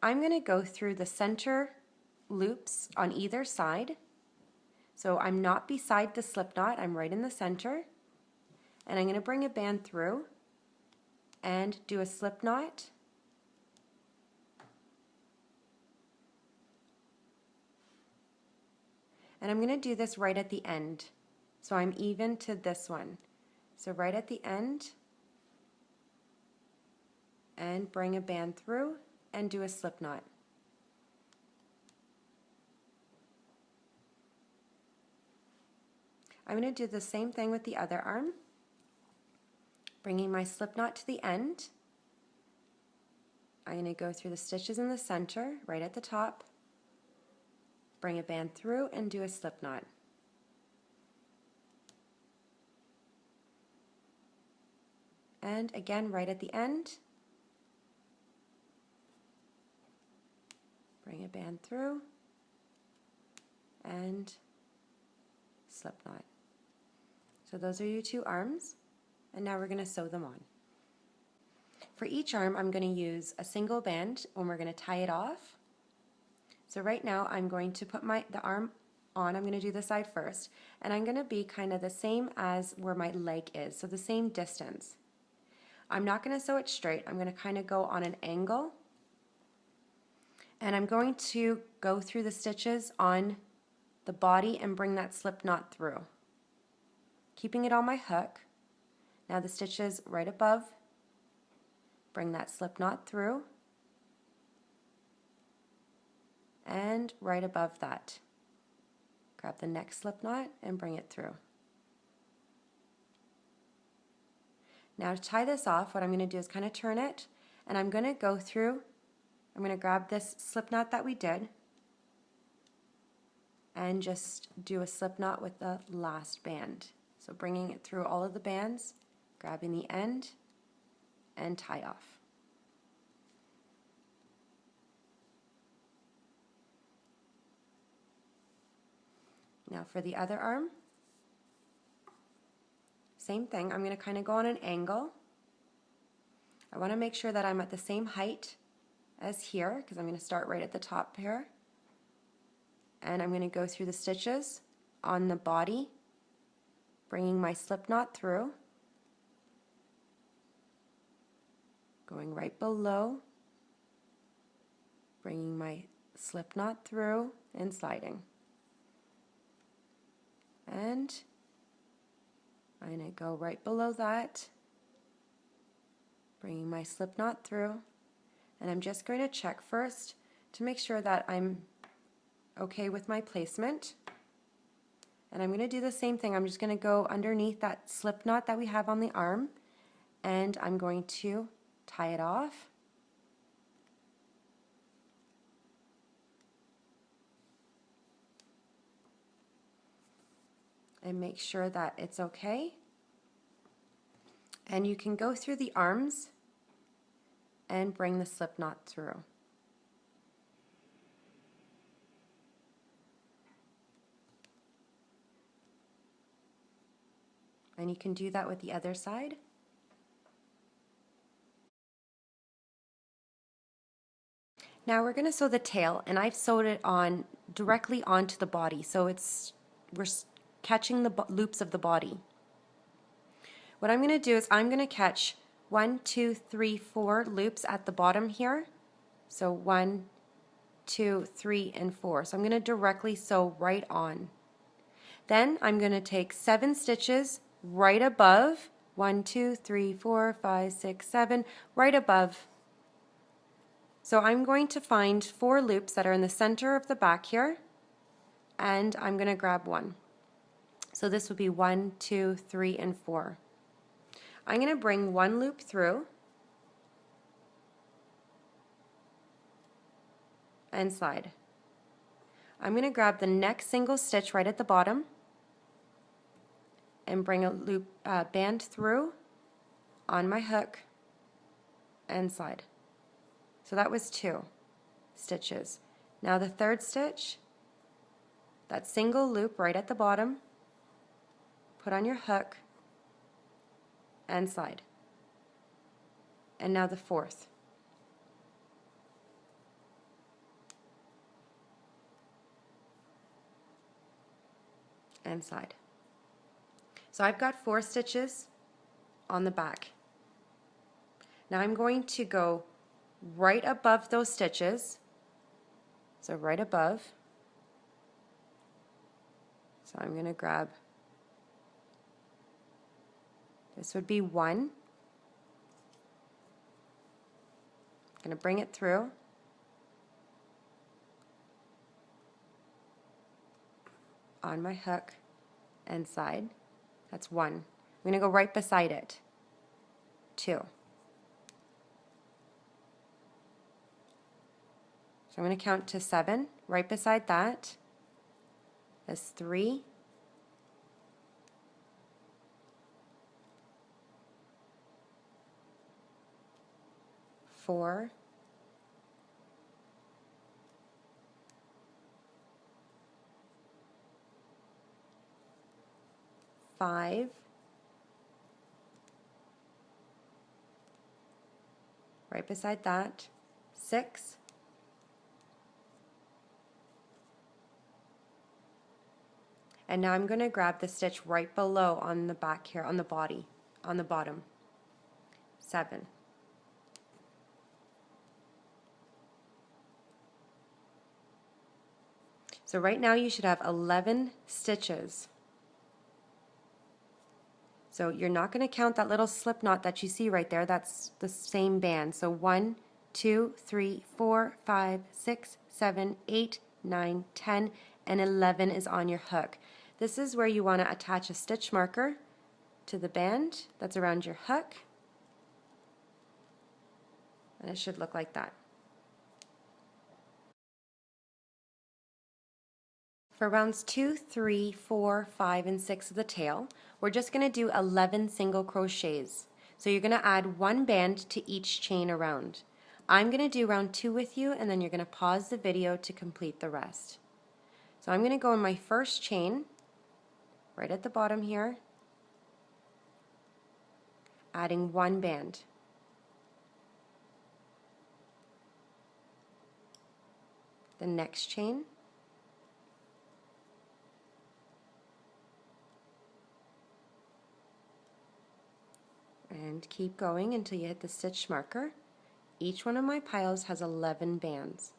I'm going to go through the center loops on either side. So I'm not beside the slip knot, I'm right in the center. And I'm going to bring a band through and do a slip knot. And I'm going to do this right at the end. So I'm even to this one. So right at the end, and bring a band through and do a slip knot. I'm going to do the same thing with the other arm, bringing my slip knot to the end. I'm going to go through the stitches in the center, right at the top, bring a band through and do a slip knot. And again, right at the end, bring a band through and slip knot. So those are your 2 arms, and now we're going to sew them on. For each arm, I'm going to use a single band when we're going to tie it off. So right now, I'm going to put the arm on. I'm going to do the side first, and I'm going to be kind of the same as where my leg is, so the same distance. I'm not going to sew it straight. I'm going to kind of go on an angle, and I'm going to go through the stitches on the body and bring that slip knot through, keeping it on my hook. Now the stitches right above, bring that slip knot through, and right above that, grab the next slip knot and bring it through. Now to tie this off, what I'm going to do is kind of turn it, and I'm going to go through, I'm going to grab this slip knot that we did, and just do a slip knot with the last band. So bringing it through all of the bands, grabbing the end, and tie off. Now for the other arm, same thing. I'm going to kind of go on an angle. I want to make sure that I'm at the same height as here, because I'm going to start right at the top here. And I'm going to go through the stitches on the body, bringing my slip knot through, going right below, bringing my slip knot through and sliding. And I'm going to go right below that, bringing my slip knot through, and I'm just going to check first to make sure that I'm okay with my placement. And I'm going to do the same thing. I'm just going to go underneath that slip knot that we have on the arm, and I'm going to tie it off. And make sure that it's okay. And you can go through the arms and bring the slip knot through. And you can do that with the other side. Now we're going to sew the tail, and I've sewed it on directly onto the body, so we're catching the loops of the body. What I'm going to do is I'm going to catch 1, 2, 3, 4 loops at the bottom here. So 1, 2, 3, and 4. So I'm going to directly sew right on. Then I'm going to take 7 stitches right above, 1, 2, 3, 4, 5, 6, 7, right above. So I'm going to find 4 loops that are in the center of the back here, and I'm going to grab one. So this would be 1, 2, 3, and 4. I'm going to bring 1 loop through and slide. I'm going to grab the next single stitch right at the bottom and bring a loop band through on my hook and slide. So that was 2 stitches. Now the third stitch, that single loop right at the bottom, put on your hook and slide. And now the fourth. And slide. So I've got 4 stitches on the back. Now I'm going to go right above those stitches. So right above. So I'm going to grab, this would be 1. I'm going to bring it through. On my hook and slide. That's 1. I'm going to go right beside it. 2. So I'm going to count to 7. Right beside that. That's 3. 4. 5. Right beside that. 6. And now I'm going to grab the stitch right below on the back here, on the body, on the bottom. 7. So right now you should have 11 stitches. So you're not going to count that little slip knot that you see right there. That's the same band. So 1, 2, 3, 4, 5, 6, 7, 8, 9, 10, and 11 is on your hook. This is where you want to attach a stitch marker to the band that's around your hook. And it should look like that. For rounds 2, 3, 4, 5, and 6 of the tail, we're just going to do 11 single crochets. So you're going to add 1 band to each chain around. I'm going to do round 2 with you, and then you're going to pause the video to complete the rest. So I'm going to go in my first chain, right at the bottom here, adding 1 band. The next chain, and keep going until you hit the stitch marker. Each one of my piles has 11 bands.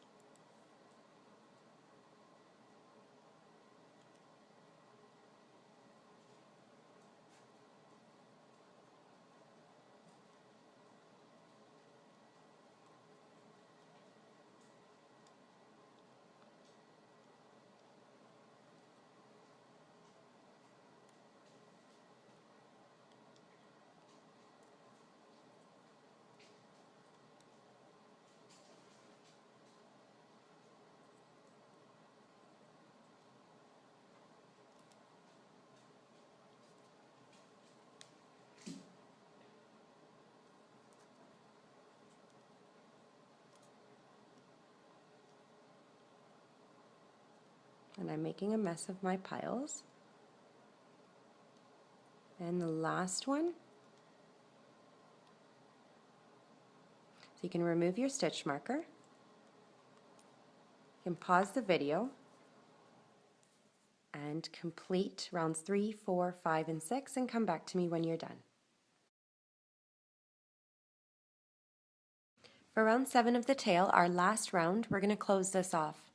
And I'm making a mess of my piles. And the last one. So you can remove your stitch marker. You can pause the video and complete rounds 3, 4, 5, and 6 and come back to me when you're done. For round 7 of the tail, our last round, we're going to close this off.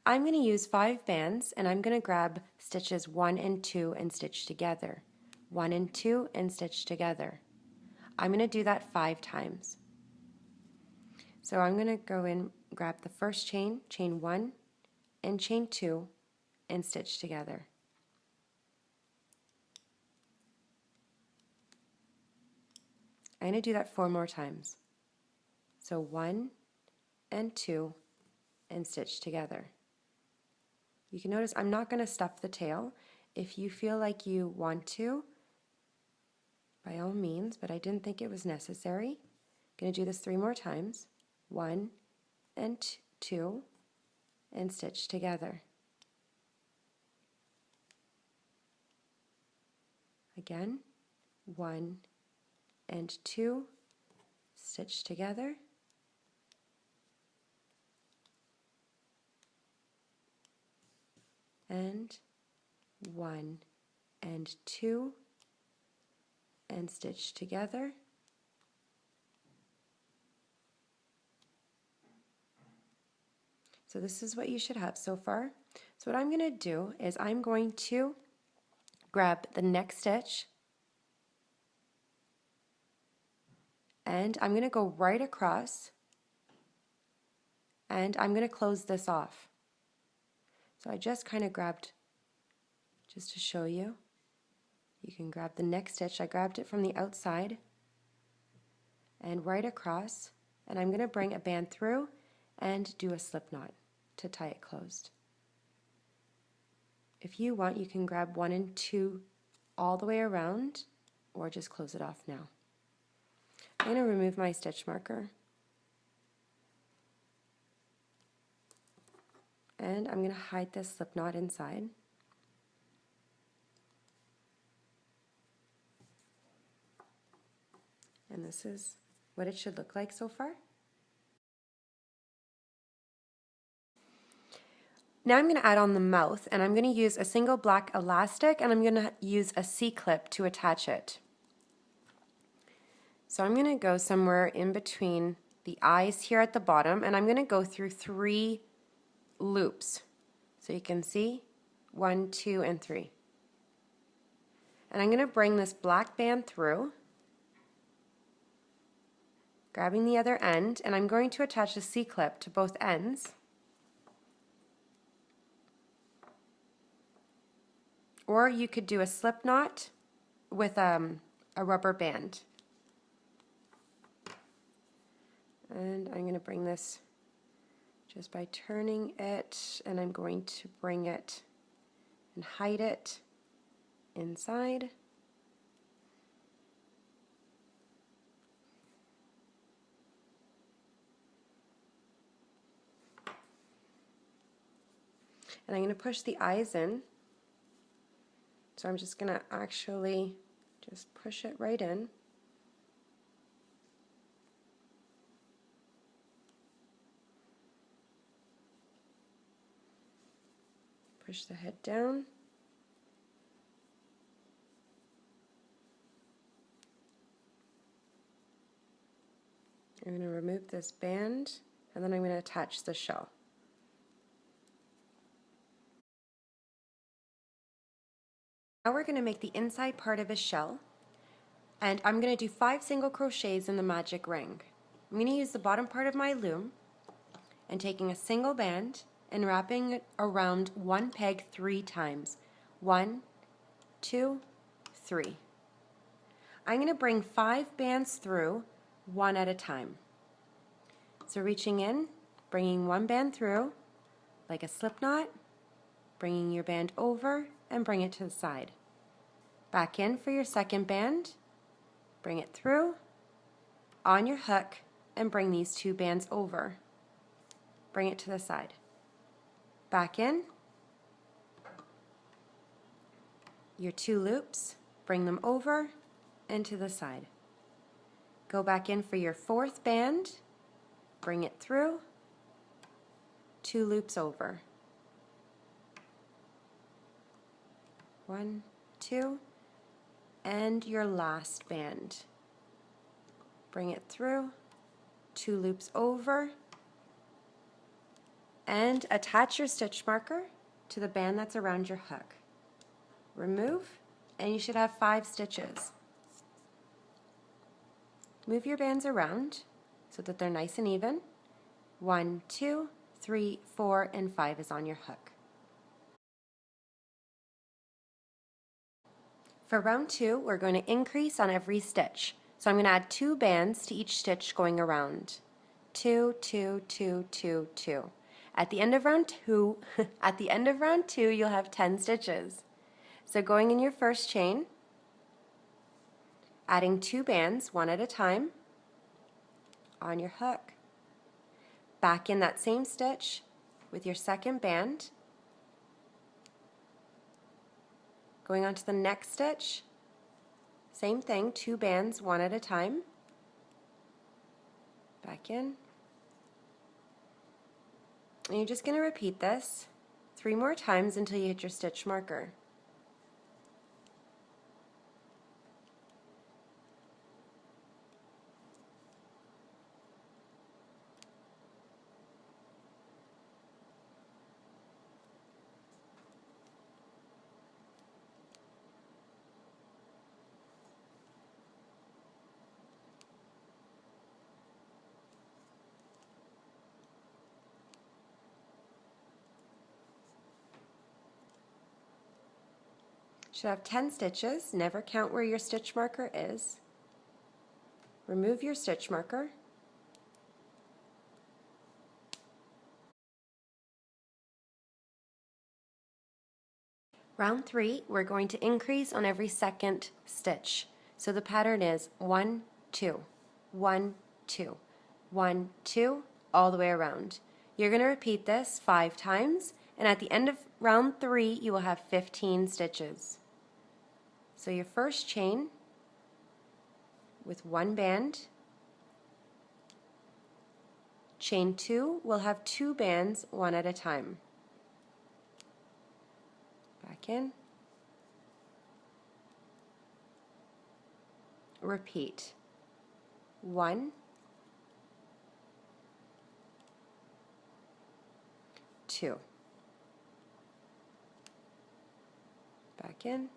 I'm going to use 5 bands and I'm going to grab stitches 1 and 2 and stitch together. 1 and 2 and stitch together. I'm going to do that 5 times. So I'm going to go in, grab the first chain, chain 1 and chain 2 and stitch together. I'm going to do that 4 more times. So 1 and 2 and stitch together. You can notice I'm not going to stuff the tail. If you feel like you want to, by all means, but I didn't think it was necessary. I'm going to do this 3 more times. 1 and 2 and stitch together. Again, 1 and 2, stitch together. And 1 and 2 and stitch together. So this is what you should have so far. So what I'm going to do is I'm going to grab the next stitch and I'm going to go right across and I'm going to close this off. So I just kind of grabbed, just to show you, you can grab the next stitch. I grabbed it from the outside and right across, and I'm going to bring a band through and do a slip knot to tie it closed. If you want, you can grab 1 and 2 all the way around or just close it off now. I'm going to remove my stitch marker. And I'm going to hide this slip knot inside. And this is what it should look like so far. Now I'm going to add on the mouth, and I'm going to use a single black elastic and I'm going to use a C-clip to attach it. So I'm going to go somewhere in between the eyes here at the bottom, and I'm going to go through 3 loops. So you can see 1, 2, and 3. And I'm going to bring this black band through, grabbing the other end, and I'm going to attach a C-clip to both ends. Or you could do a slip knot with a rubber band. And I'm going to bring this just by turning it, and I'm going to bring it and hide it inside. And I'm going to push the eyes in. So I'm just going to actually just push it right in. Push the head down. I'm going to remove this band, and then I'm going to attach the shell. Now we're going to make the inside part of a shell, and I'm going to do 5 single crochets in the magic ring. I'm going to use the bottom part of my loom and taking a single band and wrapping it around one peg 3 times. 1, 2, 3. I'm going to bring 5 bands through, one at a time. So reaching in, bringing one band through like a slip knot, bringing your band over and bring it to the side. Back in for your second band, bring it through, on your hook, and bring these 2 bands over. Bring it to the side. Back in, your 2 loops, bring them over and to the side. Go back in for your 4th band, bring it through, 2 loops over. 1, 2, and your last band. Bring it through, 2 loops over, and attach your stitch marker to the band that's around your hook. Remove, and you should have 5 stitches. Move your bands around so that they're nice and even. 1, 2, 3, 4, and 5 is on your hook. For round 2, we're going to increase on every stitch. So I'm going to add 2 bands to each stitch going around. 2, 2, 2, 2, 2. At the end of round 2, you'll have 10 stitches. So going in your first chain, adding 2 bands, one at a time, on your hook. Back in that same stitch with your second band. Going on to the next stitch, same thing, 2 bands, one at a time. Back in. And you're just going to repeat this 3 more times until you hit your stitch marker. Should have 10 stitches. Never count where your stitch marker is. Remove your stitch marker. Round 3, we're going to increase on every second stitch. So the pattern is 1, 2, 1, 2, 1, 2, all the way around. You're going to repeat this 5 times, and at the end of round 3, you will have 15 stitches. So your first chain with 1 band, chain 2 will have 2 bands, one at a time. Back in, repeat, 1, 2, back in,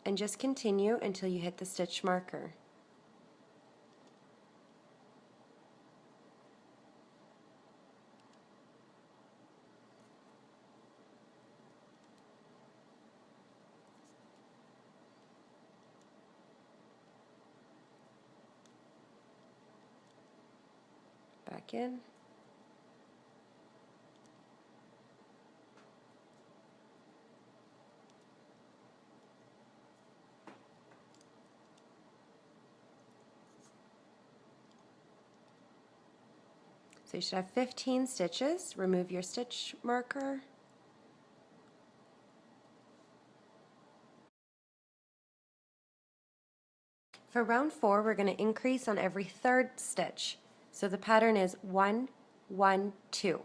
and just continue until you hit the stitch marker. Back in. So you should have 15 stitches. Remove your stitch marker. For round 4, we're going to increase on every third stitch. So the pattern is 1, 1, 2,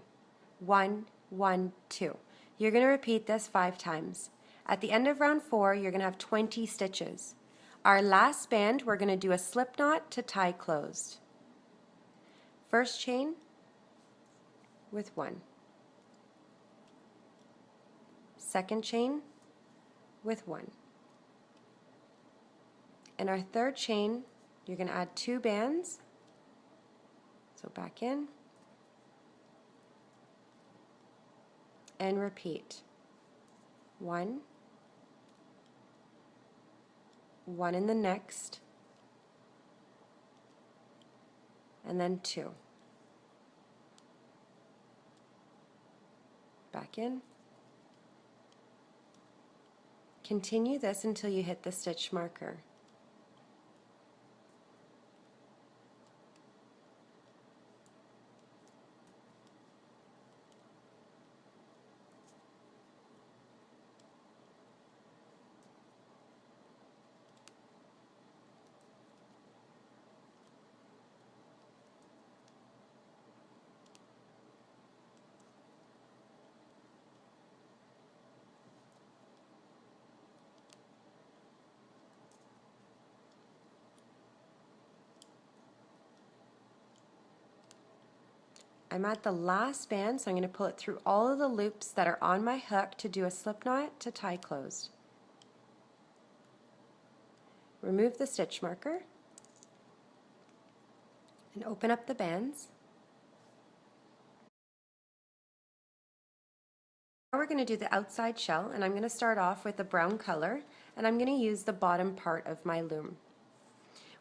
1, 1, 2. You're going to repeat this 5 times. At the end of round 4, you're going to have 20 stitches. Our last band, we're going to do a slip knot to tie closed. First chain with 1. Second chain with 1. And our third chain, you're going to add 2 bands. So back in and repeat. 1, 1 in the next, and then 2. Back in. Continue this until you hit the stitch marker. I'm at the last band, so I'm going to pull it through all of the loops that are on my hook to do a slip knot to tie closed. Remove the stitch marker and open up the bands. Now we're going to do the outside shell, and I'm going to start off with the brown color, and I'm going to use the bottom part of my loom.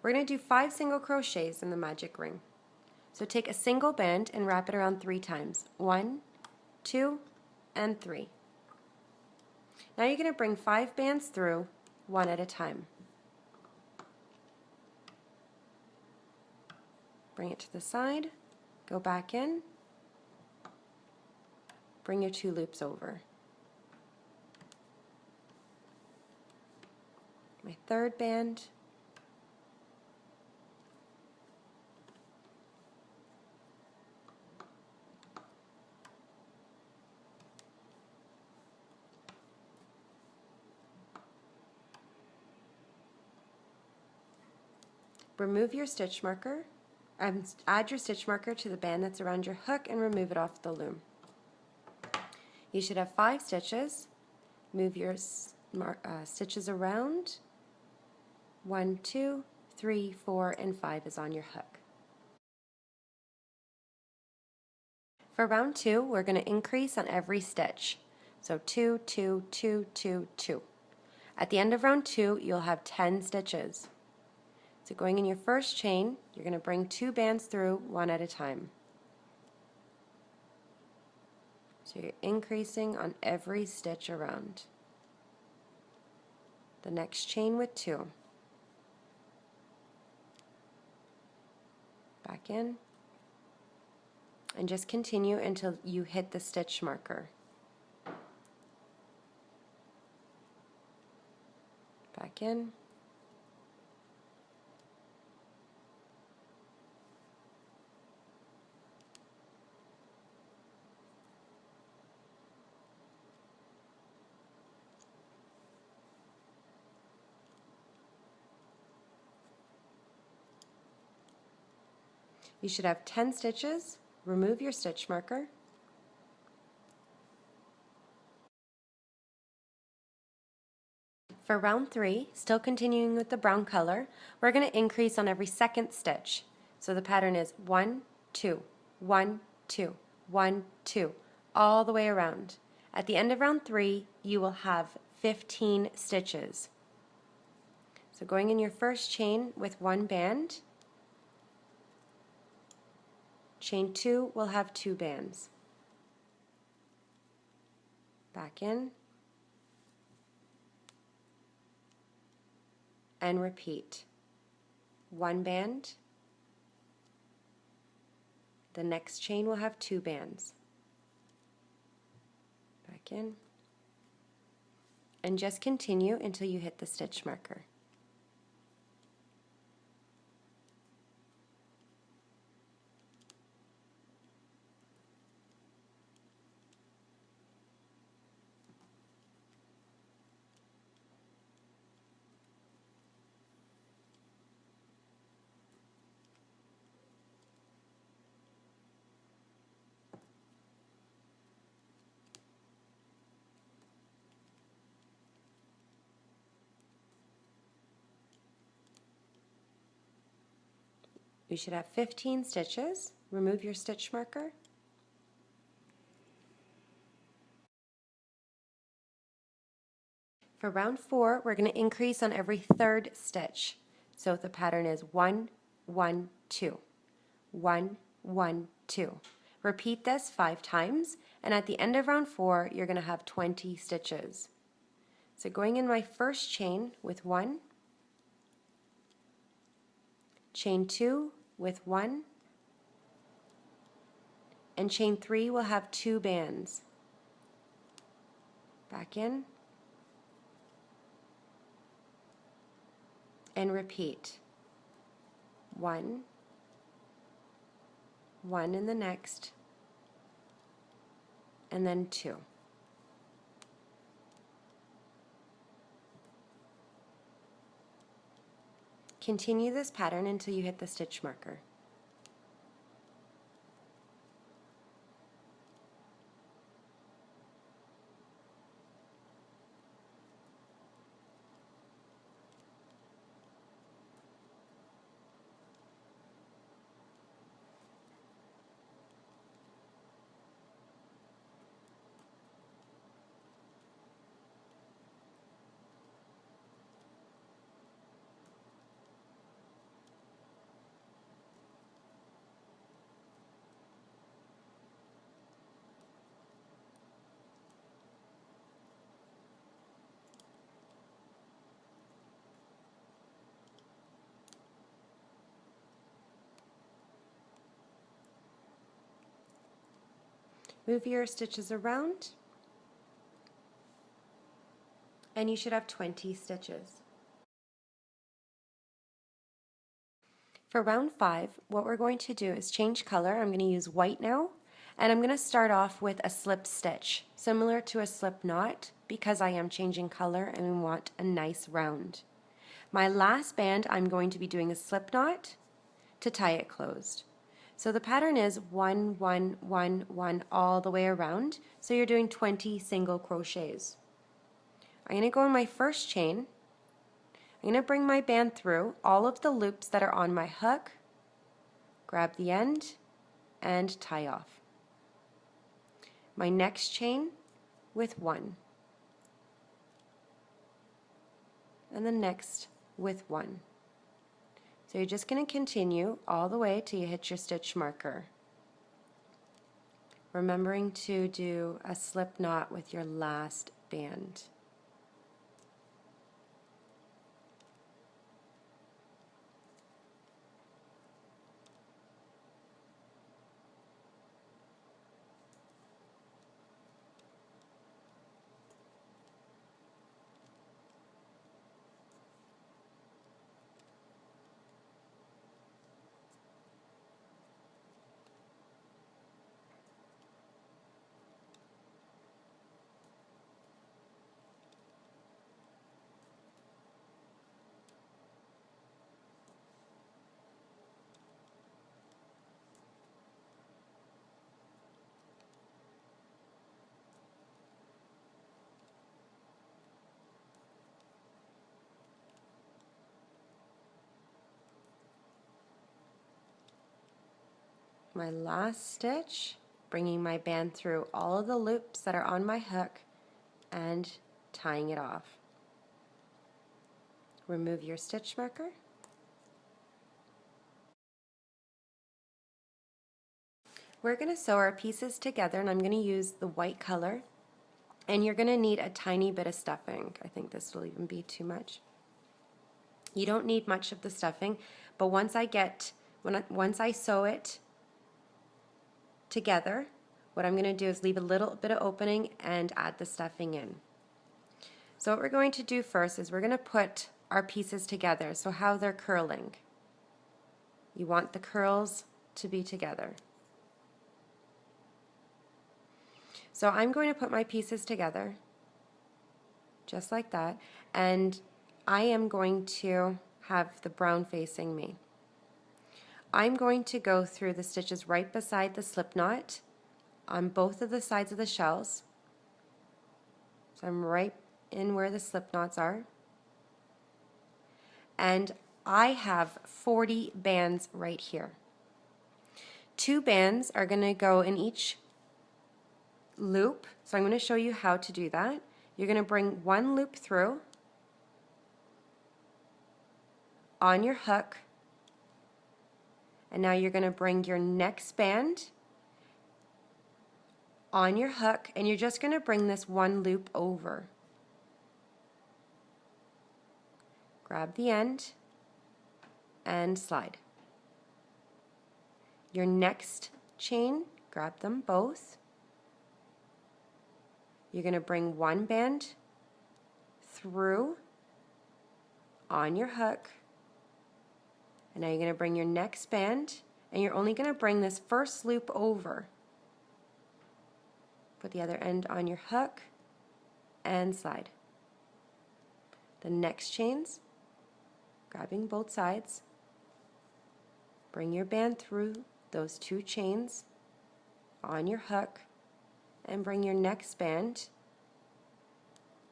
We're going to do 5 single crochets in the magic ring. So take a single band and wrap it around 3 times. 1, 2, and 3. Now you're going to bring 5 bands through, one at a time. Bring it to the side, go back in, bring your 2 loops over. My third band, remove your stitch marker, add your stitch marker to the band that's around your hook and remove it off the loom. You should have 5 stitches. Move your stitches around. 1, 2, 3, 4, and 5 is on your hook. For round 2, we're going to increase on every stitch. So 2, 2, 2, 2, 2. At the end of round 2, you'll have 10 stitches. So going in your first chain, you're going to bring 2 bands through one at a time. So you're increasing on every stitch around. The next chain with 2. Back in. And just continue until you hit the stitch marker. Back in. You should have 10 stitches. Remove your stitch marker. For round 3, still continuing with the brown color, we're going to increase on every second stitch. So the pattern is 1, 2, 1, 2, 1, 2, all the way around. At the end of round 3, you will have 15 stitches. So going in your first chain with 1 band, chain 2 will have 2 bands. Back in. And repeat. 1 band. The next chain will have 2 bands. Back in. And just continue until you hit the stitch marker. We should have 15 stitches. Remove your stitch marker. For round 4, we're going to increase on every third stitch. So the pattern is 1, 1, 2, 1, 1, 2. Repeat this 5 times, and at the end of round 4, you're going to have 20 stitches. So going in my first chain with 1, chain 2 with 1, and chain 3 will have 2 bands. Back in, and repeat. 1, 1 in the next, and then 2. Continue this pattern until you hit the stitch marker. Move your stitches around, and you should have 20 stitches. For round 5, what we're going to do is change color. I'm going to use white now, and I'm going to start off with a slip stitch, similar to a slip knot, because I am changing color and we want a nice round. My last band, I'm going to be doing a slip knot to tie it closed. So the pattern is 1, 1, 1, 1 all the way around. So you're doing 20 single crochets. I'm going to go in my first chain. I'm going to bring my band through all of the loops that are on my hook, grab the end, and tie off. My next chain with 1. And the next with 1. So you're just going to continue all the way till you hit your stitch marker. Remembering to do a slip knot with your last band. My last stitch, bringing my band through all of the loops that are on my hook and tying it off. Remove your stitch marker. We're going to sew our pieces together, and I'm going to use the white color, and you're going to need a tiny bit of stuffing. I think this will even be too much. You don't need much of the stuffing, but once I sew it together, what I'm going to do is leave a little bit of opening and add the stuffing in. So what we're going to do first is we're going to put our pieces together, so how they're curling. You want the curls to be together. So I'm going to put my pieces together, just like that, and I am going to have the brown facing me. I'm going to go through the stitches right beside the slip knot on both of the sides of the shells. So I'm right in where the slip knots are. And I have 40 bands right here. 2 bands are going to go in each loop, so I'm going to show you how to do that. You're going to bring 1 loop through on your hook, and now you're going to bring your next band on your hook, and you're just going to bring this 1 loop over. Grab the end and slide. Your next chain, grab them both. You're going to bring 1 band through on your hook, and now you're going to bring your next band, and you're only going to bring this first loop over. Put the other end on your hook and slide. The next chains, grabbing both sides, bring your band through those 2 chains on your hook, and bring your next band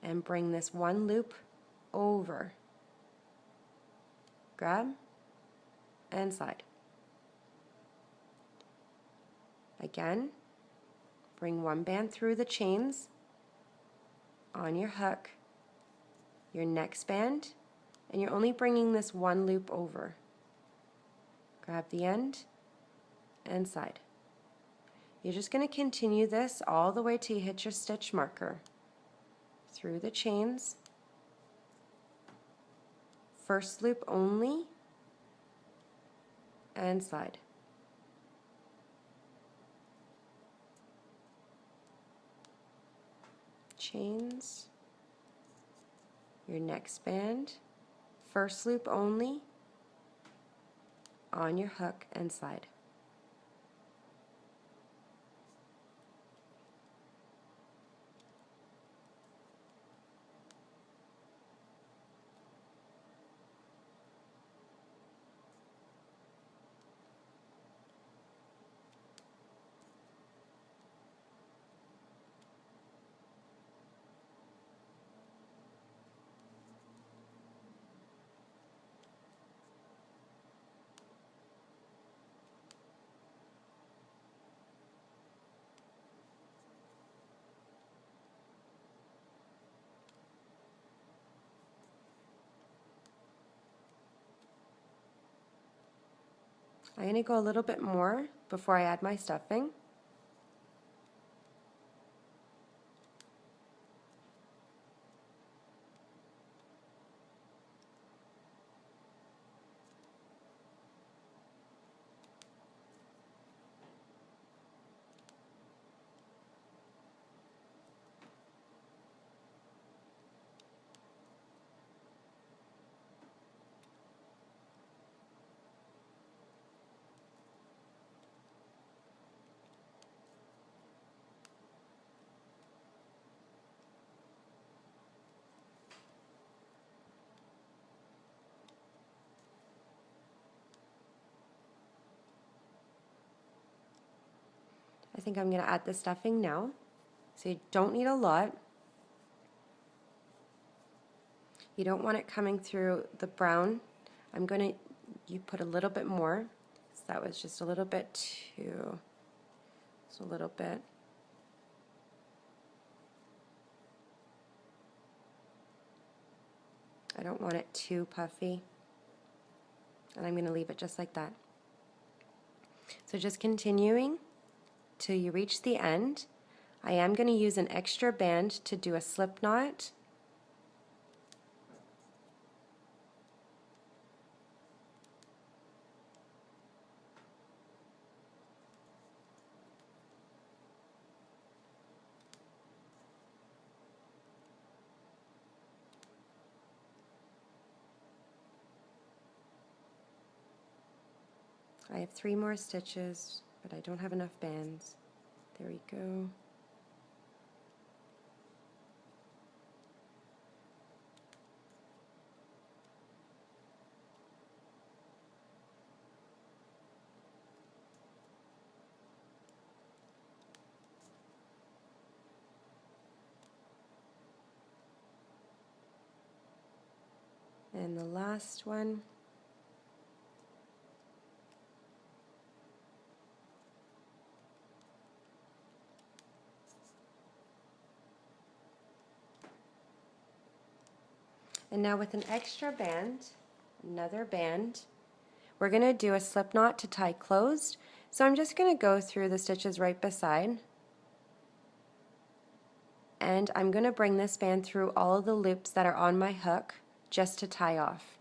and bring this 1 loop over. Grab and slide. Again, bring 1 band through the chains on your hook, your next band, and you're only bringing this 1 loop over. Grab the end and slide. You're just going to continue this all the way till you hit your stitch marker. Through the chains, first loop only, and slide. Chains, your next band, first loop only, on your hook and slide. I'm going to go a little bit more before I add my stuffing. I think I'm going to add the stuffing now. So you don't need a lot. You don't want it coming through the brown. You put a little bit more. So that was just a little bit too, just a little bit. I don't want it too puffy. And I'm going to leave it just like that. So just continuing till you reach the end. I am going to use an extra band to do a slip knot. I have 3 more stitches, but I don't have enough bands. There we go. And the last one. And now with an extra band, another band, we're going to do a slip knot to tie closed. So I'm just going to go through the stitches right beside. And I'm going to bring this band through all of the loops that are on my hook just to tie off.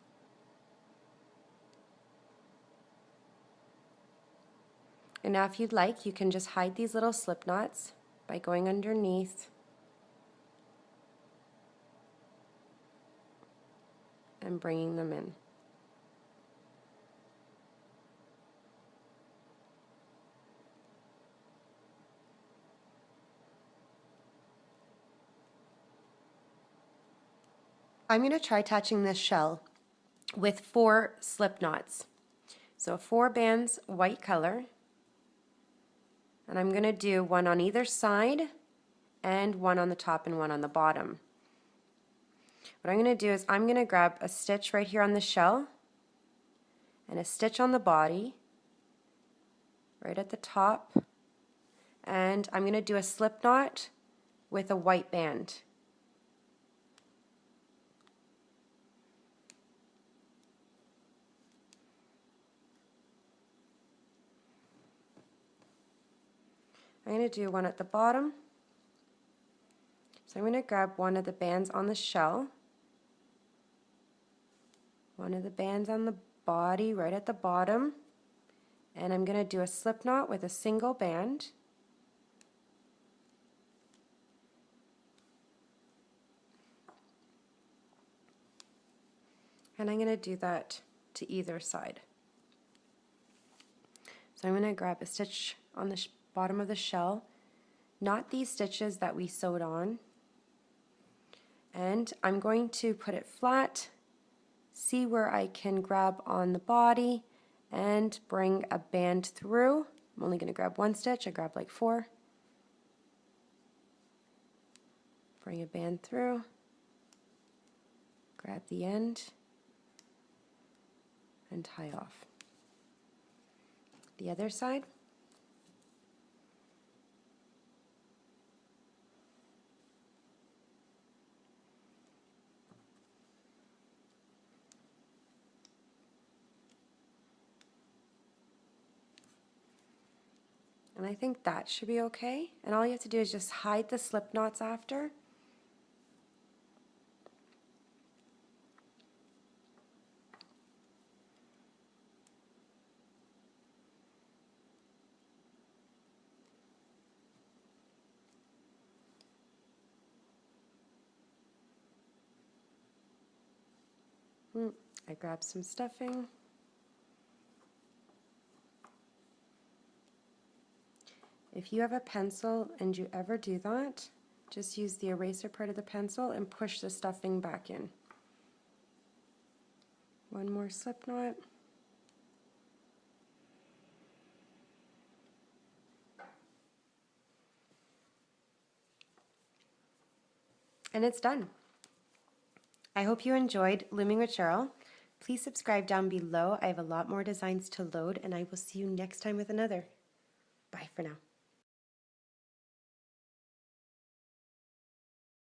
And now if you'd like, you can just hide these little slip knots by going underneath and bringing them in. I'm going to try attaching this shell with 4 slip knots. So 4 bands white color, and I'm going to do one on either side and one on the top and one on the bottom. What I'm going to do is I'm going to grab a stitch right here on the shell and a stitch on the body right at the top, and I'm going to do a slip knot with a white band. I'm going to do one at the bottom. So I'm going to grab one of the bands on the shell, one of the bands on the body right at the bottom, and I'm going to do a slip knot with a single band. And I'm going to do that to either side. So I'm going to grab a stitch on the bottom of the shell, not these stitches that we sewed on, and I'm going to put it flat, see where I can grab on the body and bring a band through. I'm only going to grab one stitch, I grabbed like 4. Bring a band through, grab the end, and tie off. The other side. And I think that should be okay. And all you have to do is just hide the slip knots after. I grabbed some stuffing. If you have a pencil and you ever do that, just use the eraser part of the pencil and push the stuffing back in. One more slip knot. And it's done. I hope you enjoyed Looming with Cheryl. Please subscribe down below. I have a lot more designs to load, and I will see you next time with another. Bye for now.